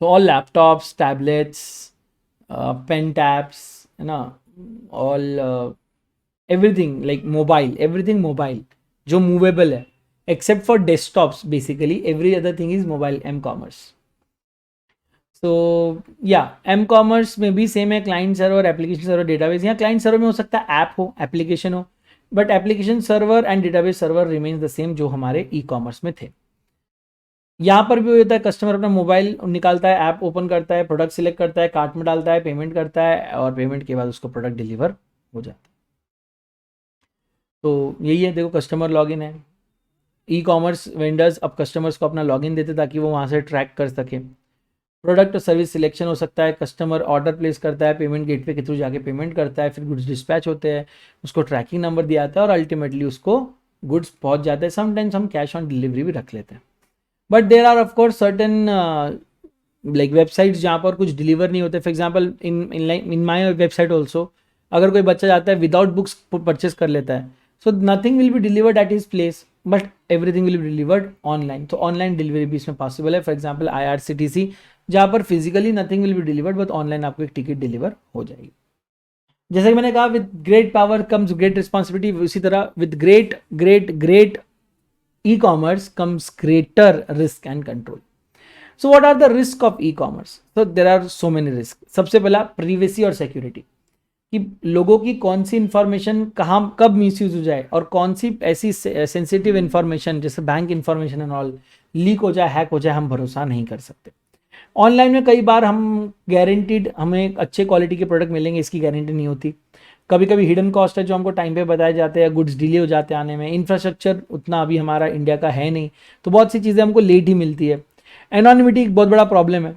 So all laptops, tablets, pen tabs, है ना, all everything like mobile, everything mobile जो मूवेबल है, except for desktops, basically every other thing is mobile, m commerce. So या m commerce में भी same है, client server, application server, database. यहाँ client server में हो सकता है ऐप हो, एप्लीकेशन हो, but application server and database server remains the same जो हमारे ई कॉमर्स में थे। यहाँ पर भी होता है, कस्टमर अपना मोबाइल निकालता है, ऐप ओपन करता है, प्रोडक्ट सिलेक्ट करता है, कार्ट में डालता है, पेमेंट करता है, और पेमेंट के बाद उसको प्रोडक्ट डिलीवर हो जाता है। तो यही है, देखो कस्टमर लॉगिन है। ई कॉमर्स वेंडर्स अब कस्टमर्स को अपना लॉगिन देते ताकि वो वहाँ से ट्रैक कर सके। प्रोडक्ट और सर्विस सिलेक्शन हो सकता है, कस्टमर ऑर्डर प्लेस करता है, पेमेंट गेटवे के थ्रू जाके पेमेंट करता है, फिर गुड्स डिस्पैच होते हैं, उसको ट्रैकिंग नंबर दिया जाता है और अल्टीमेटली उसको गुड्स पहुँच जाते हैं। समटाइम्स हम कैश ऑन डिलीवरी भी रख लेते हैं, but there are of course certain like websites जहाँ पर कुछ डिलीवर नहीं होते। For example in my website also, अगर कोई बच्चा जाता है विदाउट बुक्स परचेस कर लेता है, so nothing will be delivered at his place, but everything will be delivered online. तो ऑनलाइन डिलीवरी भी इसमें पॉसिबल है। फॉर एग्जाम्पल IRCTC, जहाँ पर physically nothing will be delivered, but online आपको एक टिकट डिलीवर हो जाएगी। जैसे कि मैंने कहा, with great power comes great responsibility, उसी तरह with great great great e commerce comes greater risk and control. So what are the risk of e commerce? So there are so many risk. सबसे पहला privacy और security, कि लोगों की कौन सी information कहाँ कब मिसयूज हो जाए और कौन सी ऐसी सेंसिटिव इंफॉर्मेशन जैसे bank information and all leak हो जाए, हैक हो जाए, हम भरोसा नहीं कर सकते। ऑनलाइन में कई बार हम गारंटीड हमें अच्छे क्वालिटी के प्रोडक्ट मिलेंगे, इसकी गारंटी नहीं होती। कभी कभी हिडन कॉस्ट है जो हमको टाइम पे बताए जाते हैं, गुड्स डिले हो जाते हैं आने में, इंफ्रास्ट्रक्चर उतना अभी हमारा इंडिया का है नहीं, तो बहुत सी चीज़ें हमको लेट ही मिलती है। एनोनिमिटी एक बहुत बड़ा प्रॉब्लम है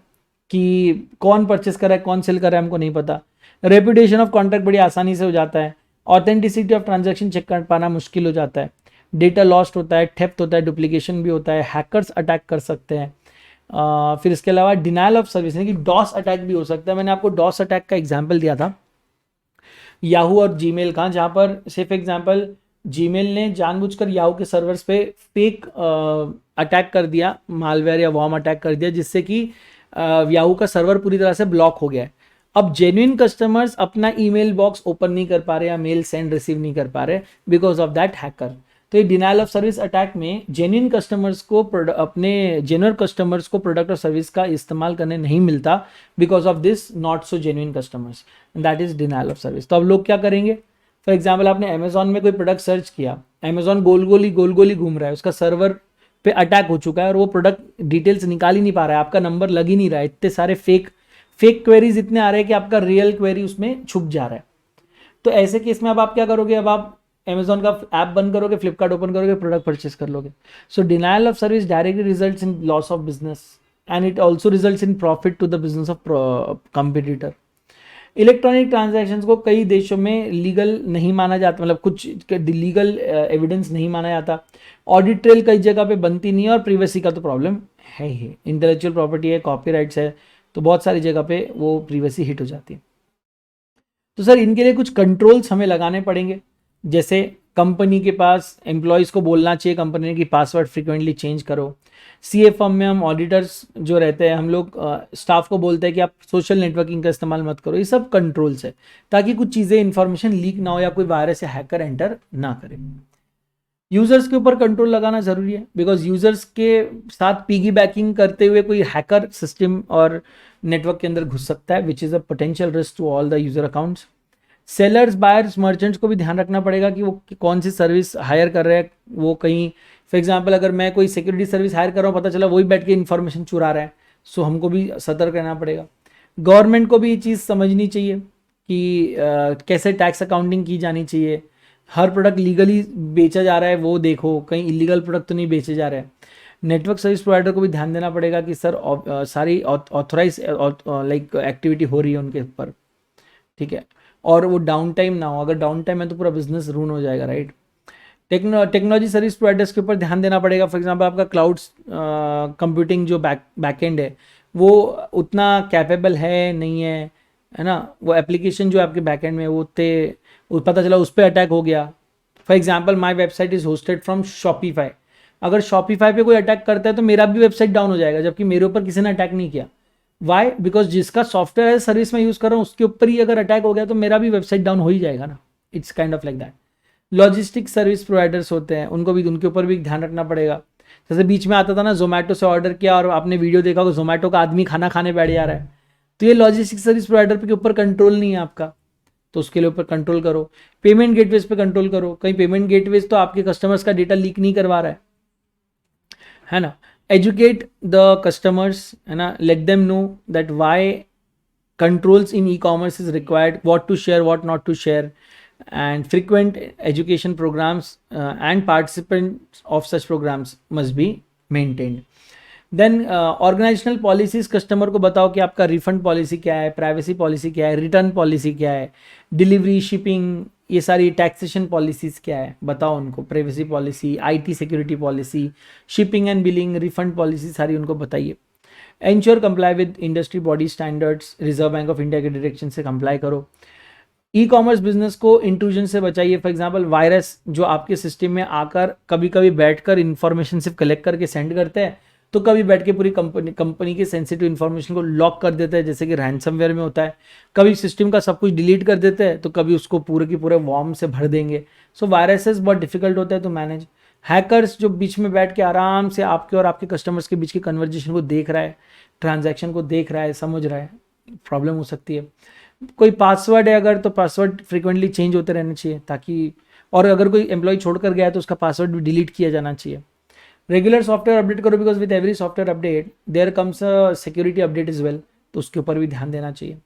कि कौन परचेस कर रहा है, कौन सेल कर रहा है, हमको नहीं पता। रेपुटेशन ऑफ कॉन्ट्रैक्ट बड़ी आसानी से हो जाता है। ऑथेंटिसिटी ऑफ ट्रांजैक्शन चेक कर पाना मुश्किल हो जाता है। डेटा लॉस्ट होता है, थेफ्ट होता है, डुप्लीकेशन भी होता है, हैकर्स अटैक कर सकते हैं। फिर इसके अलावा डिनाइल ऑफ सर्विस यानी कि डॉस अटैक भी हो सकता है। मैंने आपको डॉस अटैक का एग्जाम्पल दिया था याहू और जीमेल का, जहाँ पर सिर्फ एग्जाम्पल जीमेल ने जानबूझकर याहू के सर्वर्स पे फेक अटैक कर दिया, मालवेयर या वॉर्म अटैक कर दिया, जिससे कि याहू का सर्वर पूरी तरह से ब्लॉक हो गया है। अब जेन्युइन कस्टमर्स अपना ईमेल बॉक्स ओपन नहीं कर पा रहे या मेल सेंड रिसीव नहीं कर पा रहे बिकॉज ऑफ दैट हैकर। तो ये डिनाइल ऑफ सर्विस अटैक में जेन्युइन कस्टमर्स को अपने जेन्युइन कस्टमर्स को प्रोडक्ट और सर्विस का इस्तेमाल करने नहीं मिलता because of this not so genuine customers, that is denial of service. तो अब लोग क्या करेंगे, फॉर एग्जाम्पल आपने अमेजोन में कोई प्रोडक्ट सर्च किया, अमेजोन गोल गोल ही घूम रहा है, उसका सर्वर पे अटैक हो चुका है और वो प्रोडक्ट डिटेल्स निकाल ही नहीं पा रहा है, आपका नंबर लग ही नहीं रहा है, इतने सारे फेक क्वेरीज इतने आ रहे हैं कि आपका रियल क्वेरी उसमें छुप जा रहा है। तो ऐसे केस में अब आप क्या करोगे, अब आप अमेजोन का ऐप बंद करोगे, फ्लिपकार्ट ओपन करोगे, प्रोडक्ट परचेस कर लोगे। So denial of service directly results in loss of business and it also results in profit to the business of competitor. Electronic transactions को कई देशों में लीगल नहीं माना जाता, मतलब कुछ लीगल एविडेंस नहीं माना जाता, ऑडिट ट्रेल कई जगह पे बनती नहीं है, और प्रिवेसी का तो प्रॉब्लम है ही, इंटेलेक्चुअल प्रॉपर्टी है, कॉपीराइट्स है, तो बहुत सारी जगह पे वो प्रिवेसी हिट हो जाती है। तो सर इनके लिए कुछ कंट्रोल्स हमें लगाने पड़ेंगे, जैसे कंपनी के पास एम्प्लॉयज़ को बोलना चाहिए कंपनी की पासवर्ड फ्रिक्वेंटली चेंज करो। सीए फर्म में हम ऑडिटर्स जो रहते हैं, हम लोग स्टाफ को बोलते हैं कि आप सोशल नेटवर्किंग का इस्तेमाल मत करो। ये सब कंट्रोल्स है ताकि कुछ चीज़ें इंफॉर्मेशन लीक ना हो या कोई वायरस या हैकर एंटर ना करे। यूज़र्स के ऊपर कंट्रोल लगाना ज़रूरी है, बिकॉज यूज़र्स के साथ पिगी बैकिंग करते हुए कोई हैकर सिस्टम और नेटवर्क के अंदर घुस सकता है, which is a potential risk to all the user accounts. Sellers, buyers, merchants को भी ध्यान रखना पड़ेगा कि वो कौन सी सर्विस हायर कर रहे हैं। वो कहीं फॉर एग्जांपल अगर मैं कोई सिक्योरिटी सर्विस हायर कर रहा हूँ, पता चला वही बैठ के इन्फॉर्मेशन चुरा रहा है, सो हमको भी सतर्क रहना पड़ेगा। गवर्नमेंट को भी ये चीज़ समझनी चाहिए कि कैसे टैक्स अकाउंटिंग की जानी चाहिए। हर प्रोडक्ट लीगली बेचा जा रहा है वो देखो, कहीं इलीगल प्रोडक्ट तो नहीं बेचे जा रहे हैं। नेटवर्क सर्विस प्रोवाइडर को भी ध्यान देना पड़ेगा कि सर सारी ऑथराइज लाइक एक्टिविटी हो रही है उनके ऊपर, ठीक है, और वो डाउन टाइम ना हो। अगर डाउन टाइम है तो पूरा बिजनेस रून हो जाएगा, राइट। टेक्नोलॉजी सर्विस प्रोवाइडर्स के ऊपर ध्यान देना पड़ेगा। फॉर एग्जांपल आपका क्लाउड कंप्यूटिंग जो बैकएंड है वो उतना कैपेबल है नहीं है ना, वो एप्लीकेशन जो आपके बैकएंड में वो पता चला उस पर अटैक हो गया। For example my website is hosted from Shopify, अगर शॉपिफाई पे कोई अटैक करता है तो मेरा भी वेबसाइट डाउन हो जाएगा, जबकि मेरे ऊपर किसी ने अटैक नहीं किया। वाई? बिकॉज जिसका सॉफ्टवेयर सर्विस मैं यूज़ कर रहा हूँ उसके ऊपर ही अगर अटैक हो गया तो मेरा भी वेबसाइट डाउन हो ही जाएगा ना। It's kind of like that. Logistic service providers होते हैं, उनके ऊपर भी ध्यान रखना पड़ेगा। जैसे बीच में आता था ना, जोमेटो से ऑर्डर किया और आपने वीडियो देखा कि जोमेटो का आदमी खाना खाने बैठ जा रहा है, तो ये लॉजिस्टिक सर्विस प्रोवाइडर के ऊपर कंट्रोल नहीं है आपका, तो उसके लिए ऊपर कंट्रोल करो। पेमेंट गेटवेज पे कंट्रोल करो, कहीं पेमेंट गेटवेज तो आपके कस्टमर्स का डेटा लीक नहीं करवा रहा है ना। एजुकेट द कस्टमर्स, है ना, let them know that why controls in e commerce is required, what to share, what not to share, and frequent education programs and participants of such programs must be maintained. Then organizational policies, customer को बताओ कि आपका refund policy क्या है, privacy policy क्या है, return policy क्या है, डिलीवरी, शिपिंग, ये सारी टैक्सेशन पॉलिसीज़ क्या है बताओ उनको, privacy policy, IT security policy, shipping and billing, refund policy सारी उनको बताइए। Ensure comply with industry body standards, reserve bank of India के डायरेक्शन से कंप्लाई करो। ई कॉमर्स बिजनेस को इंट्रूजन से बचाइए। फॉर एग्जांपल वायरस जो आपके सिस्टम में आकर कभी कभी बैठकर इन्फॉर्मेशन सिर्फ कलेक्ट करके सेंड करते हैं, तो कभी बैठ के पूरी कंपनी की सेंसिटिव इन्फॉर्मेशन को लॉक कर देते हैं, जैसे कि रैंसमवेयर में होता है। कभी सिस्टम का सब कुछ डिलीट कर देते हैं, तो कभी उसको पूरे की पूरे वॉर्म से भर देंगे। सो वायरसेस बहुत डिफिकल्ट होता है तो मैनेज। हैकर्स जो बीच में बैठ के आराम से आपके और आपके कस्टमर्स के बीच की कन्वर्जेशन को देख रहा है, ट्रांजैक्शन को देख रहा है, समझ रहा है, प्रॉब्लम हो सकती है। कोई पासवर्ड है अगर, तो पासवर्ड फ्रीक्वेंटली चेंज होते रहने चाहिए ताकि, और अगर कोई एम्प्लॉय छोड़कर गया है तो उसका पासवर्ड भी डिलीट किया जाना चाहिए। रेगुलर सॉफ्टवेयर अपडेट करो, because with every software update their comes a security update is well, तो उसके ऊपर भी ध्यान देना चाहिए।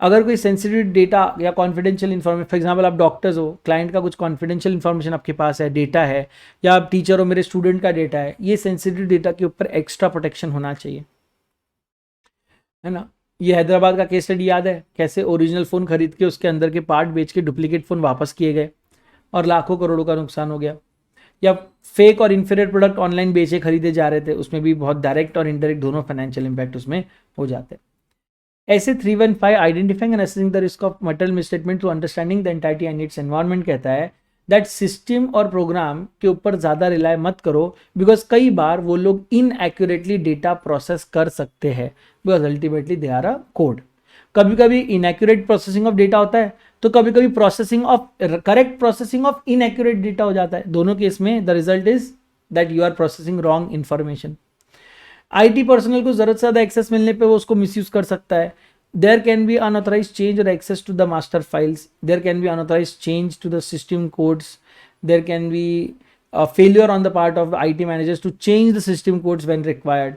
अगर कोई सेंसिटिव डेटा या कॉन्फिडेंशियल इन्फॉर्मेशन, फॉर एग्जांपल आप डॉक्टर्स हो, क्लाइंट का कुछ कॉन्फिडेंशियल इन्फॉर्मेशन आपके पास है, डेटा है, या आप टीचर हो, मेरे स्टूडेंट का डेटा है, ये सेंसिटिव डेटा के ऊपर एक्स्ट्रा प्रोटेक्शन होना चाहिए, है ना। ये हैदराबाद का केस स्टडी याद है, कैसे ओरिजिनल फ़ोन खरीद के उसके अंदर के पार्ट बेच के डुप्लीकेट फ़ोन वापस किए गए और लाखों करोड़ों का नुकसान हो गया। या फेक और इन्फीरियर प्रोडक्ट ऑनलाइन बेचे खरीदे जा रहे थे, उसमें भी बहुत डायरेक्ट और इनडायरेक्ट दोनों फाइनेंशियल इंपैक्ट उसमें हो जाते हैं। ऐसे 315 identifying and assessing the risk of material misstatement to understanding the entity and its environment कहता है दैट सिस्टम और प्रोग्राम के ऊपर ज़्यादा रिलाय मत करो, बिकॉज कई बार वो लोग इनएक्यूरेटली डेटा प्रोसेस कर सकते हैं, because ultimately they are a code. कभी कभी इनएक्यूरेट प्रोसेसिंग ऑफ डेटा होता है, तो कभी कभी processing of correct processing of inaccurate data हो जाता है। दोनों केस में the result is that you are processing wrong information. IT personnel को जरूरत से ज़्यादा एक्सेस मिलने पे वो उसको मिसयूज कर सकता है। There can be unauthorise change और access to the master files, there can be unauthorise change to the system codes, there can be failure on the part of the IT managers to change the system codes when required.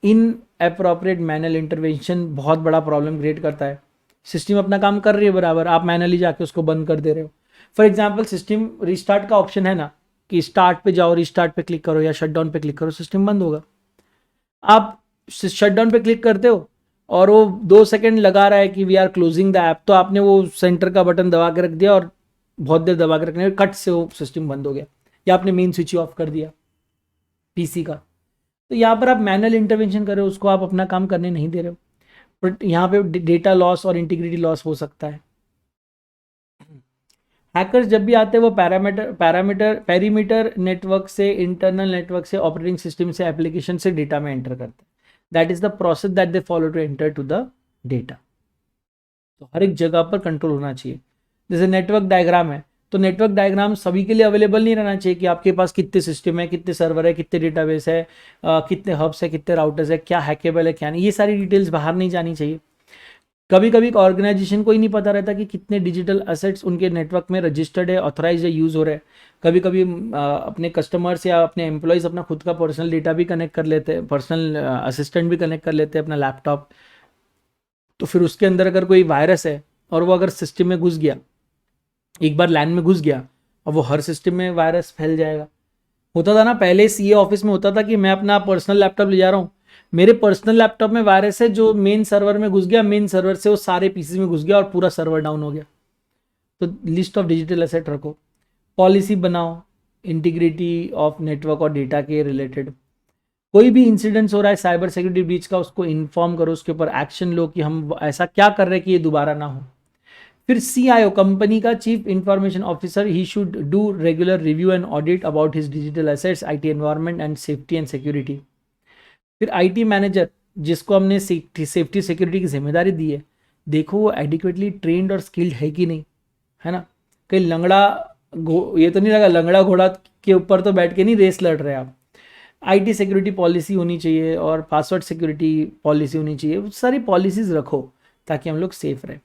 Inappropriate manual intervention बहुत बड़ा problem create करता है। System अपना काम कर रही है बराबर, आप मैनुअली जाके उसको बंद कर दे रहे हो। फॉर एग्जाम्पल सिस्टम रिस्टार्ट का ऑप्शन है ना, कि स्टार्ट पे जाओ, रिस्टार्ट पे क्लिक करो या शटडाउन पे क्लिक करो, सिस्टम बंद होगा। आप शटडाउन पे क्लिक करते हो और वो 2 सेकेंड लगा रहा है कि we are closing the app, तो आपने वो सेंटर का बटन दबा के रख दिया और बहुत देर दबा के रखने कट से वो सिस्टम बंद हो गया, या आपने मेन स्विच ऑफ कर दिया पीसी का। तो यहाँ पर आप मैनुअल इंटरवेंशन कर रहे हो, उसको आप अपना काम करने नहीं दे रहे हो, बट यहाँ पे डेटा लॉस और इंटीग्रिटी लॉस हो सकता है। हैकर्स जब भी आते हैं वो पेरीमीटर नेटवर्क से, इंटरनल नेटवर्क से, ऑपरेटिंग सिस्टम से, एप्लीकेशन से डेटा में एंटर करते हैं। That is the process that they follow to enter to the data. तो हर एक जगह पर कंट्रोल होना चाहिए। जैसे नेटवर्क डायग्राम है, तो नेटवर्क डायग्राम सभी के लिए अवेलेबल नहीं रहना चाहिए कि आपके पास कितने सिस्टम है, कितने सर्वर है, कितने डेटाबेस है, कितने हब्स है, कितने राउटर्स है, क्या हैकेबल है क्या नहीं, ये सारी डिटेल्स बाहर नहीं जानी चाहिए। कभी कभी ऑर्गेनाइजेशन को ही नहीं पता रहता कि कितने डिजिटल असेट्स उनके नेटवर्क में रजिस्टर्ड है, ऑथराइज है, यूज़ हो रहे हैं। कभी कभी अपने कस्टमर्स या अपने एम्प्लॉयज़ अपना खुद का पर्सनल डेटा भी कनेक्ट कर लेते हैं, पर्सनल असिस्टेंट भी कनेक्ट कर लेते हैं अपना लैपटॉप। तो फिर उसके अंदर अगर कोई वायरस है और वो अगर सिस्टम में घुस गया, एक बार लैन में घुस गया, और वो हर सिस्टम में वायरस फैल जाएगा। होता था ना पहले सीए ऑफिस में, होता था कि मैं अपना पर्सनल लैपटॉप ले जा रहा हूँ, मेरे पर्सनल लैपटॉप में वायरस है जो मेन सर्वर में घुस गया, मेन सर्वर से वो सारे पीसीज में घुस गया और पूरा सर्वर डाउन हो गया। तो लिस्ट ऑफ डिजिटल एसेट रखो, पॉलिसी बनाओ इंटीग्रिटी ऑफ नेटवर्क और डेटा के रिलेटेड। कोई भी इंसिडेंट्स हो रहा है साइबर सिक्योरिटी ब्रीच का, उसको इन्फॉर्म करो, उसके ऊपर एक्शन लो कि हम ऐसा क्या कर रहे हैं कि ये दोबारा ना हो। फिर सीआईओ, कंपनी का chief information officer, he should do regular review and audit about his digital assets, IT environment and safety and security. फिर आईटी मैनेजर, जिसको हमने सेफ्टी सिक्योरिटी की जिम्मेदारी दी है, देखो वो एडिक्वेटली ट्रेंड और स्किल्ड है कि नहीं, है ना। कहीं लंगड़ा ये तो नहीं लगा लंगड़ा घोड़ा के ऊपर तो बैठ के नहीं रेस लड़ रहे आप। आईटी सिक्योरिटी पॉलिसी होनी चाहिए और पासवर्ड सिक्योरिटी पॉलिसी होनी चाहिए, सारी पॉलिसीज रखो ताकि हम लोग सेफ रहें।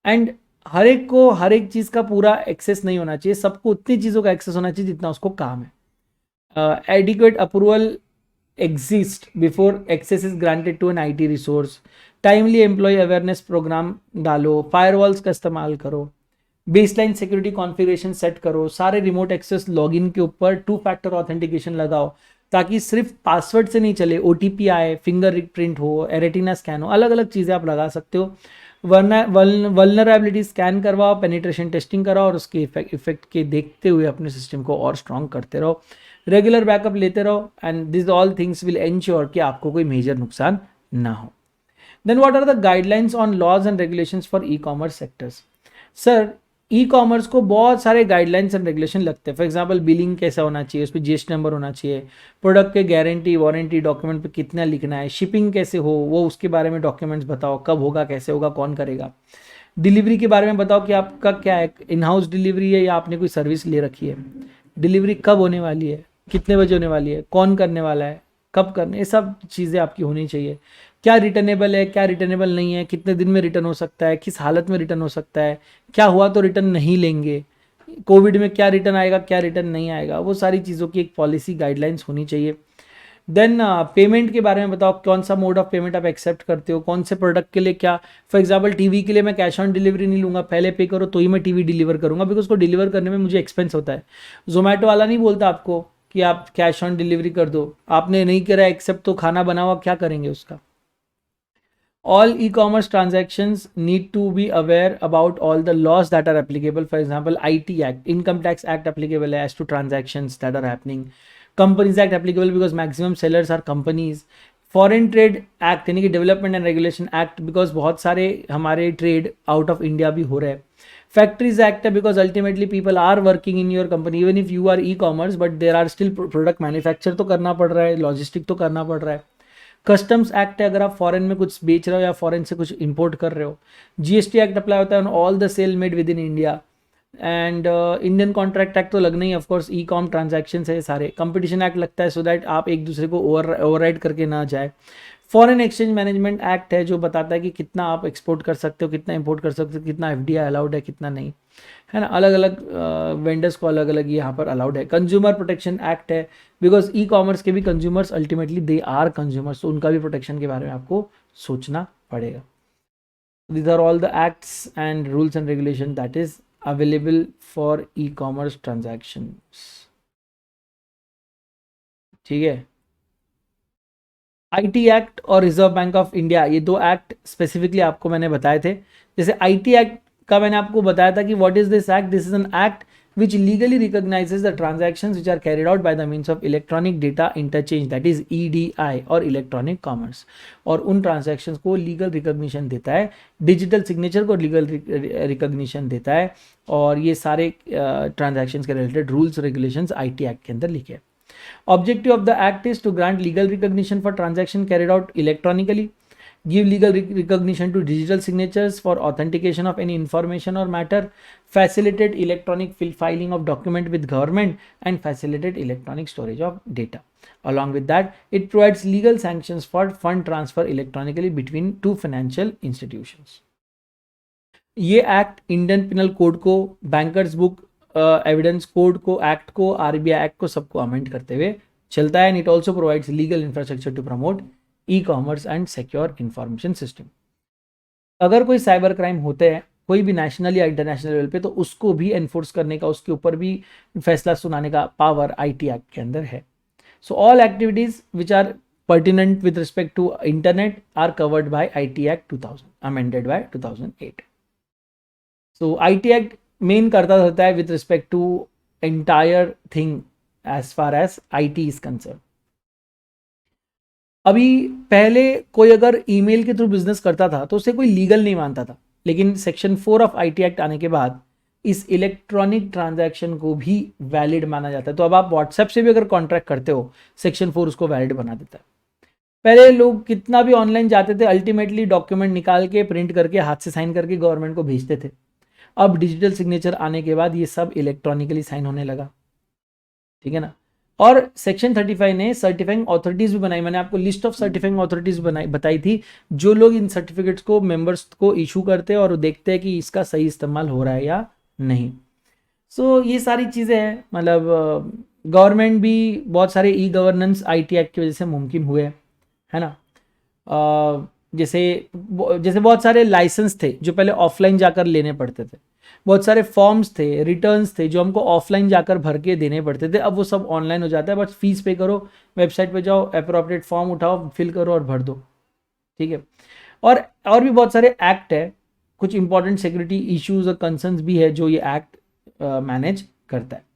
एंड हर एक को हर एक चीज़ का पूरा एक्सेस नहीं होना चाहिए, सबको उतनी चीज़ों का एक्सेस होना चाहिए जितना उसको काम है। Adequate approval exist before access is granted to an IT resource, timely employ awareness programme डालो, फायरवॉल्स का इस्तेमाल करो, बेसलाइन सिक्योरिटी कॉन्फ़िगरेशन सेट करो, सारे रिमोट एक्सेस लॉगिन के ऊपर 2 फैक्टर ऑथेंटिकेशन लगाओ ताकि सिर्फ पासवर्ड से नहीं चले, OTP आए, फिंगर प्रिंट हो, रेटिना स्कैन हो, अलग अलग चीज़ें आप लगा सकते हो। वल्नरेबिलिटी स्कैन करवाओ, पेनिट्रेशन टेस्टिंग कराओ और उसके इफेक्ट के देखते हुए अपने सिस्टम को और स्ट्रॉन्ग करते रहो, रेगुलर बैकअप लेते रहो, and this all things will ensure कि आपको कोई मेजर नुकसान ना हो। Then what are the guidelines on laws and regulations for e commerce sectors. Sir e commerce को बहुत सारे गाइडलाइंस एंड रेगुलेशन लगते हैं। फॉर एग्जांपल बिलिंग कैसा होना चाहिए, उस पर जीएसटी नंबर होना चाहिए, प्रोडक्ट के गारंटी वारंटी डॉक्यूमेंट पे कितना लिखना है, शिपिंग कैसे हो वो उसके बारे में डॉक्यूमेंट्स बताओ, कब होगा, कैसे होगा, कौन करेगा। डिलीवरी के बारे में बताओ कि आपका क्या है, इन हाउस डिलीवरी है या आपने कोई सर्विस ले रखी है, डिलीवरी कब होने वाली है, कितने बजे होने वाली है, कौन करने वाला है, कब करने, ये सब चीज़ें आपकी होनी चाहिए। क्या रिटर्नेबल है, क्या रिटर्नेबल नहीं है, कितने दिन में रिटर्न हो सकता है, किस हालत में रिटर्न हो सकता है, क्या हुआ तो रिटर्न नहीं लेंगे, कोविड में क्या रिटर्न आएगा, क्या रिटर्न नहीं आएगा, वो सारी चीज़ों की एक पॉलिसी गाइडलाइंस होनी चाहिए। देन पेमेंट के बारे में बताओ, कौन सा मोड ऑफ पेमेंट आप एक्सेप्ट करते हो, कौन से प्रोडक्ट के लिए क्या। फॉर एग्जांपल टीवी के लिए मैं कैश ऑन डिलीवरी नहीं लूँगा, पहले पे करो तो ही मैं टीवी डिलीवर करूँगा, बिकॉज उसको डिलीवर करने में मुझे एक्सपेंस होता है। जोमेटो वाला नहीं बोलता आपको कि आप कैश ऑन डिलीवरी कर दो, आपने नहीं करा एक्सेप्ट तो खाना बनाओ, आप क्या करेंगे उसका। All e-commerce transactions need to be aware about all the laws that are applicable. For example, IT Act, Income Tax Act applicable as to transactions that are happening. Companies Act applicable because maximum sellers are companies. Foreign Trade Act यानी कि Development and Regulation Act because बहुत सारे हमारे trade out of India भी हो रहे हैं. Factories Act है because ultimately people are working in your company even if you are e-commerce but there are still product manufacture तो करना पड़ रहा है, logistic तो करना पड़ रहा है. कस्टम्स एक्ट है अगर आप फॉरेन में कुछ बेच रहे हो या फॉरेन से कुछ इंपोर्ट कर रहे हो। जीएसटी एक्ट अप्लाई होता है on all the sale made within India. And Indian contract act तो लगना ही, ऑफकोर्स ई कॉम ट्रांजेक्शन है सारे। कंपटीशन एक्ट लगता है सो दैट आप एक दूसरे को ओवरराइड करके ना जाए। फॉरेन एक्सचेंज मैनेजमेंट एक्ट है जो बताता है कि कितना आप एक्सपोर्ट कर सकते हो, कितना इंपोर्ट कर सकते हो, कितना एफडीआई अलाउड है, कितना नहीं, है ना। अलग अलग वेंडर्स को अलग अलग यहाँ पर अलाउड है। कंज्यूमर प्रोटेक्शन एक्ट है, बिकॉज ई कॉमर्स के भी consumers ultimately they are consumers, तो उनका भी प्रोटेक्शन के बारे में आपको सोचना पड़ेगा। These are all the acts and rules and regulation that is available for e-commerce transactions। ठीक है। आईटी एक्ट और रिजर्व बैंक ऑफ इंडिया, ये दो एक्ट स्पेसिफिकली आपको मैंने बताए थे। जैसे आईटी एक्ट का मैंने आपको बताया था कि what is this act, this is an act which legally recognizes the transactions which are carried out by the means of electronic data interchange, that is EDI और electronic commerce, और उन transactions को legal recognition देता है, digital signature को legal recognition देता है, और ये सारे transactions के related rules regulations IT Act के अंदर लिखे हैं। Objective of the act is to grant legal recognition for transaction carried out electronically, give legal recognition to digital signatures for authentication of any information or matter, facilitate electronic filing of document with government, and facilitate electronic storage of data. Along with that, it provides legal sanctions for fund transfer electronically between two financial institutions. ये act Indian penal code को, bankers book evidence code को, act को, RBI act को, सबको amend करते हुए चलता है। And it also provides legal infrastructure to promote e commerce and secure information system. अगर कोई साइबर क्राइम होते हैं कोई भी नेशनल या इंटरनेशनल लेवल पे, तो उसको भी एनफोर्स करने का, उसके ऊपर भी फैसला सुनाने का पावर आईटी एक्ट के अंदर है। So all activities which are pertinent with respect to internet are covered by IT act 2000 amended by 2008। So IT act main करता होता है with respect to entire thing as far as IT is concern. अभी पहले कोई अगर email के through business करता था तो उसे कोई लीगल नहीं मानता था, लेकिन सेक्शन 4 ऑफ आईटी एक्ट आने के बाद इस इलेक्ट्रॉनिक ट्रांजैक्शन को भी वैलिड माना जाता है। तो अब आप व्हाट्सएप से भी अगर कॉन्ट्रैक्ट करते हो, सेक्शन 4 उसको वैलिड बना देता है। पहले लोग कितना भी ऑनलाइन जाते थे, अल्टीमेटली डॉक्यूमेंट निकाल के प्रिंट करके हाथ से साइन करके गवर्नमेंट को भेजते थे। अब डिजिटल सिग्नेचर आने के बाद ये सब इलेक्ट्रॉनिकली साइन होने लगा, ठीक है ना। और सेक्शन 35 ने सर्टिफाइंग अथॉरिटीज भी बनाई। मैंने आपको लिस्ट ऑफ सर्टिफाइंग अथॉरिटीज बताई थी, जो लोग इन सर्टिफिकेट्स को मेंबर्स को इशू करते हैं और देखते हैं कि इसका सही इस्तेमाल हो रहा है या नहीं। सो ये सारी चीज़ें हैं, मतलब गवर्नमेंट भी बहुत सारे ई गवर्नेंस आईटी एक्ट की वजह से मुमकिन हुए, है ना। जैसे बहुत सारे लाइसेंस थे जो पहले ऑफलाइन जाकर लेने पड़ते थे, बहुत सारे फॉर्म्स थे, रिटर्न्स थे जो हमको ऑफलाइन जाकर भर के देने पड़ते थे, अब वो सब ऑनलाइन हो जाता है। बस फीस पे करो, वेबसाइट पे जाओ, अप्रोप्रिएट फॉर्म उठाओ, फिल करो और भर दो, ठीक है। और भी बहुत सारे एक्ट है, कुछ इंपॉर्टेंट सिक्योरिटी इश्यूज और कंसर्न्स भी है जो ये एक्ट मैनेज करता है।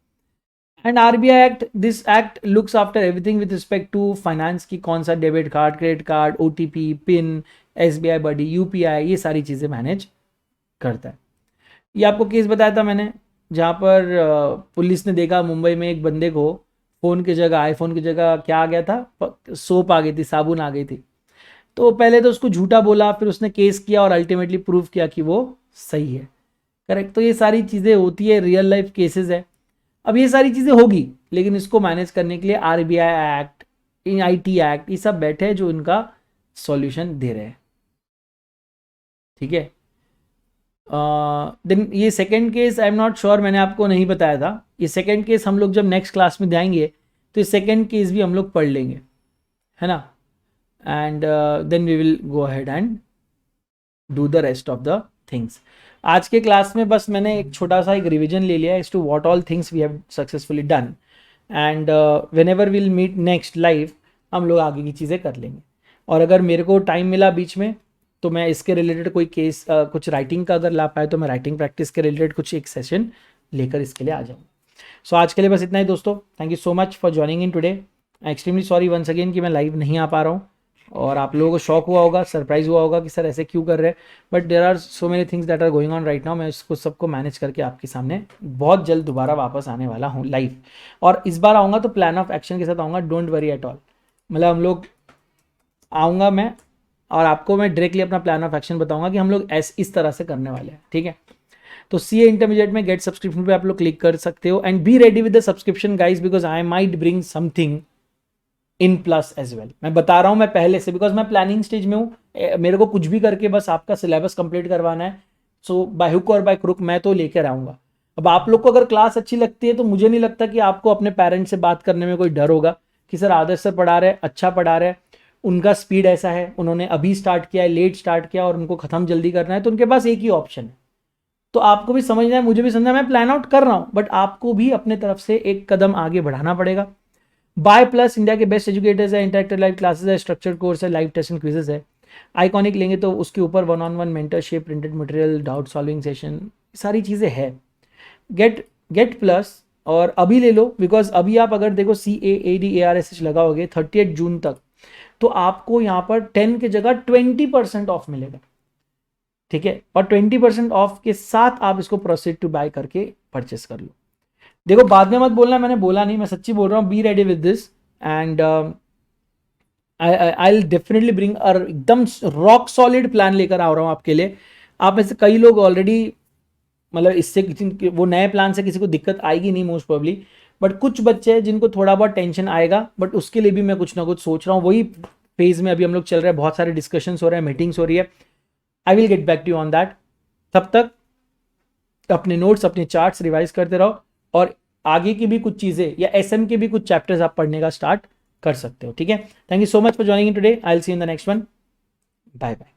And RBI act, this act looks after everything with respect to finance की, कौन सा debit card, credit card, OTP, PIN, SBI buddy, UPI, ये सारी चीज़ें मैनेज करता है। ये आपको केस बताया था मैंने, जहाँ पर पुलिस ने देखा मुंबई में एक बंदे को फ़ोन की जगह, आईफोन की जगह क्या आ गया था, सोप आ गई थी, साबुन आ गई थी। तो पहले तो उसको झूठा बोला, फिर उसने केस किया और अल्टीमेटली प्रूव किया कि वो सही है, करेक्ट। तो ये सारी चीज़ें होती है, रियल लाइफ केसेस है। अब ये सारी चीज़ें होगी, लेकिन इसको मैनेज करने के लिए आरबीआई एक्ट, आईटी एक्ट, ये सब बैठे हैं जो इनका सॉल्यूशन दे रहे हैं, ठीक है। देन ये second case I am not sure, मैंने आपको नहीं बताया था। ये सेकंड केस हम लोग जब नेक्स्ट क्लास में जाएंगे तो ये सेकंड केस भी हम लोग पढ़ लेंगे, है ना। And then we will go ahead and do the rest of the things. आज के क्लास में बस मैंने एक छोटा सा एक रिविजन ले लिया as to what all things we have successfully done, and whenever will meet next live हम लोग आगे की चीज़ें कर लेंगे। और अगर मेरे को टाइम मिला बीच में तो मैं इसके रिलेटेड कोई केस कुछ राइटिंग का अगर ला पाए तो मैं राइटिंग प्रैक्टिस के रिलेटेड कुछ एक सेशन लेकर इसके लिए आ जाऊँ। सो आज के लिए बस इतना ही दोस्तों। Thank you so much for joining in today. I extremely sorry once again कि मैं लाइव नहीं आ पा रहा हूँ, और आप लोगों को शॉक हुआ होगा, सरप्राइज हुआ होगा कि सर ऐसे क्यों कर रहे हैं, but there are so many things that are going on right now. मैं इसको सबको मैनेज करके आपके सामने बहुत जल्द दोबारा वापस आने वाला हूँ लाइव, और इस बार आऊँगा तो प्लान ऑफ एक्शन के साथ आऊँगा, डोंट वरी एट ऑल। मतलब हम लोग आऊँगा मैं और आपको मैं डायरेक्टली अपना प्लान ऑफ एक्शन बताऊंगा कि हम लोग इस तरह से करने वाले हैं, ठीक है। तो सीए इंटरमीडिएट में गेट सब्सक्रिप्शन पे आप लोग क्लिक कर सकते हो and be ready with the subscription guys, because I might bring something in plus as well. मैं बता रहा हूं मैं पहले से, बिकॉज मैं प्लानिंग स्टेज में हूँ, मेरे को कुछ भी करके बस आपका सिलेबस कंप्लीट करवाना है। सो बाय हुक और बाय क्रुक मैं तो लेकर आऊंगा। अब आप लोग को अगर क्लास अच्छी लगती है तो मुझे नहीं लगता कि आपको अपने पेरेंट्स से बात करने में कोई डर होगा कि सर आदर्श सर पढ़ा रहे, अच्छा पढ़ा रहे, उनका स्पीड ऐसा है, उन्होंने अभी स्टार्ट किया है, लेट स्टार्ट किया और उनको खत्म जल्दी करना है, तो उनके पास एक ही ऑप्शन है। तो आपको भी समझना है, मुझे भी समझना है, मैं प्लान आउट कर रहा हूं, बट आपको भी अपने तरफ से एक कदम आगे बढ़ाना पड़ेगा। बाय प्लस इंडिया के बेस्ट एजुकेटर्स है, इंटरेक्टिव लाइव क्लासेस है, स्ट्रक्चर्ड कोर्स है, लाइव टेस्ट एंड क्विजेस है। आइकॉनिक लेंगे तो उसके ऊपर 1-on-1 mentorship, printed material, doubt solving session, सारी चीज़ें है। गेट प्लस और अभी ले लो, बिकॉज अभी आप अगर देखो CAADARSH लगाओगे 38 जून तक, तो आपको यहाँ पर 10 की जगह 20% ऑफ मिलेगा, ठीक है। और 20% ऑफ के साथ आप इसको प्रोसीड टू बाय करके परचेस कर लो। देखो बाद में मत बोलना मैंने बोला नहीं, मैं सच्ची बोल रहा हूँ, B ready with this and I will definitely bring एकदम रॉक सॉलिड प्लान लेकर आ रहा हूँ आपके लिए। आप में से कई लोग ऑलरेडी मतलब इससे किसी वो नए प्लान से किसी को दिक्कत आएगी नहीं मोस्ट प्रोबेबली, बट कुछ बच्चे हैं जिनको थोड़ा बहुत टेंशन आएगा, बट उसके लिए भी मैं कुछ ना कुछ सोच रहा हूँ। वही फेज में अभी हम लोग चल रहे हैं, बहुत सारे डिस्कशंस हो रहे हैं, मीटिंग्स हो रही है। I will get back to you on that. तब तक अपने नोट्स, अपने चार्ट्स रिवाइज करते रहो और आगे की भी कुछ चीज़ें या SM के भी कुछ चैप्टर्स आप पढ़ने का स्टार्ट कर सकते हो, ठीक है। Thank you so much for joining today. I will see in the next one. Bye bye.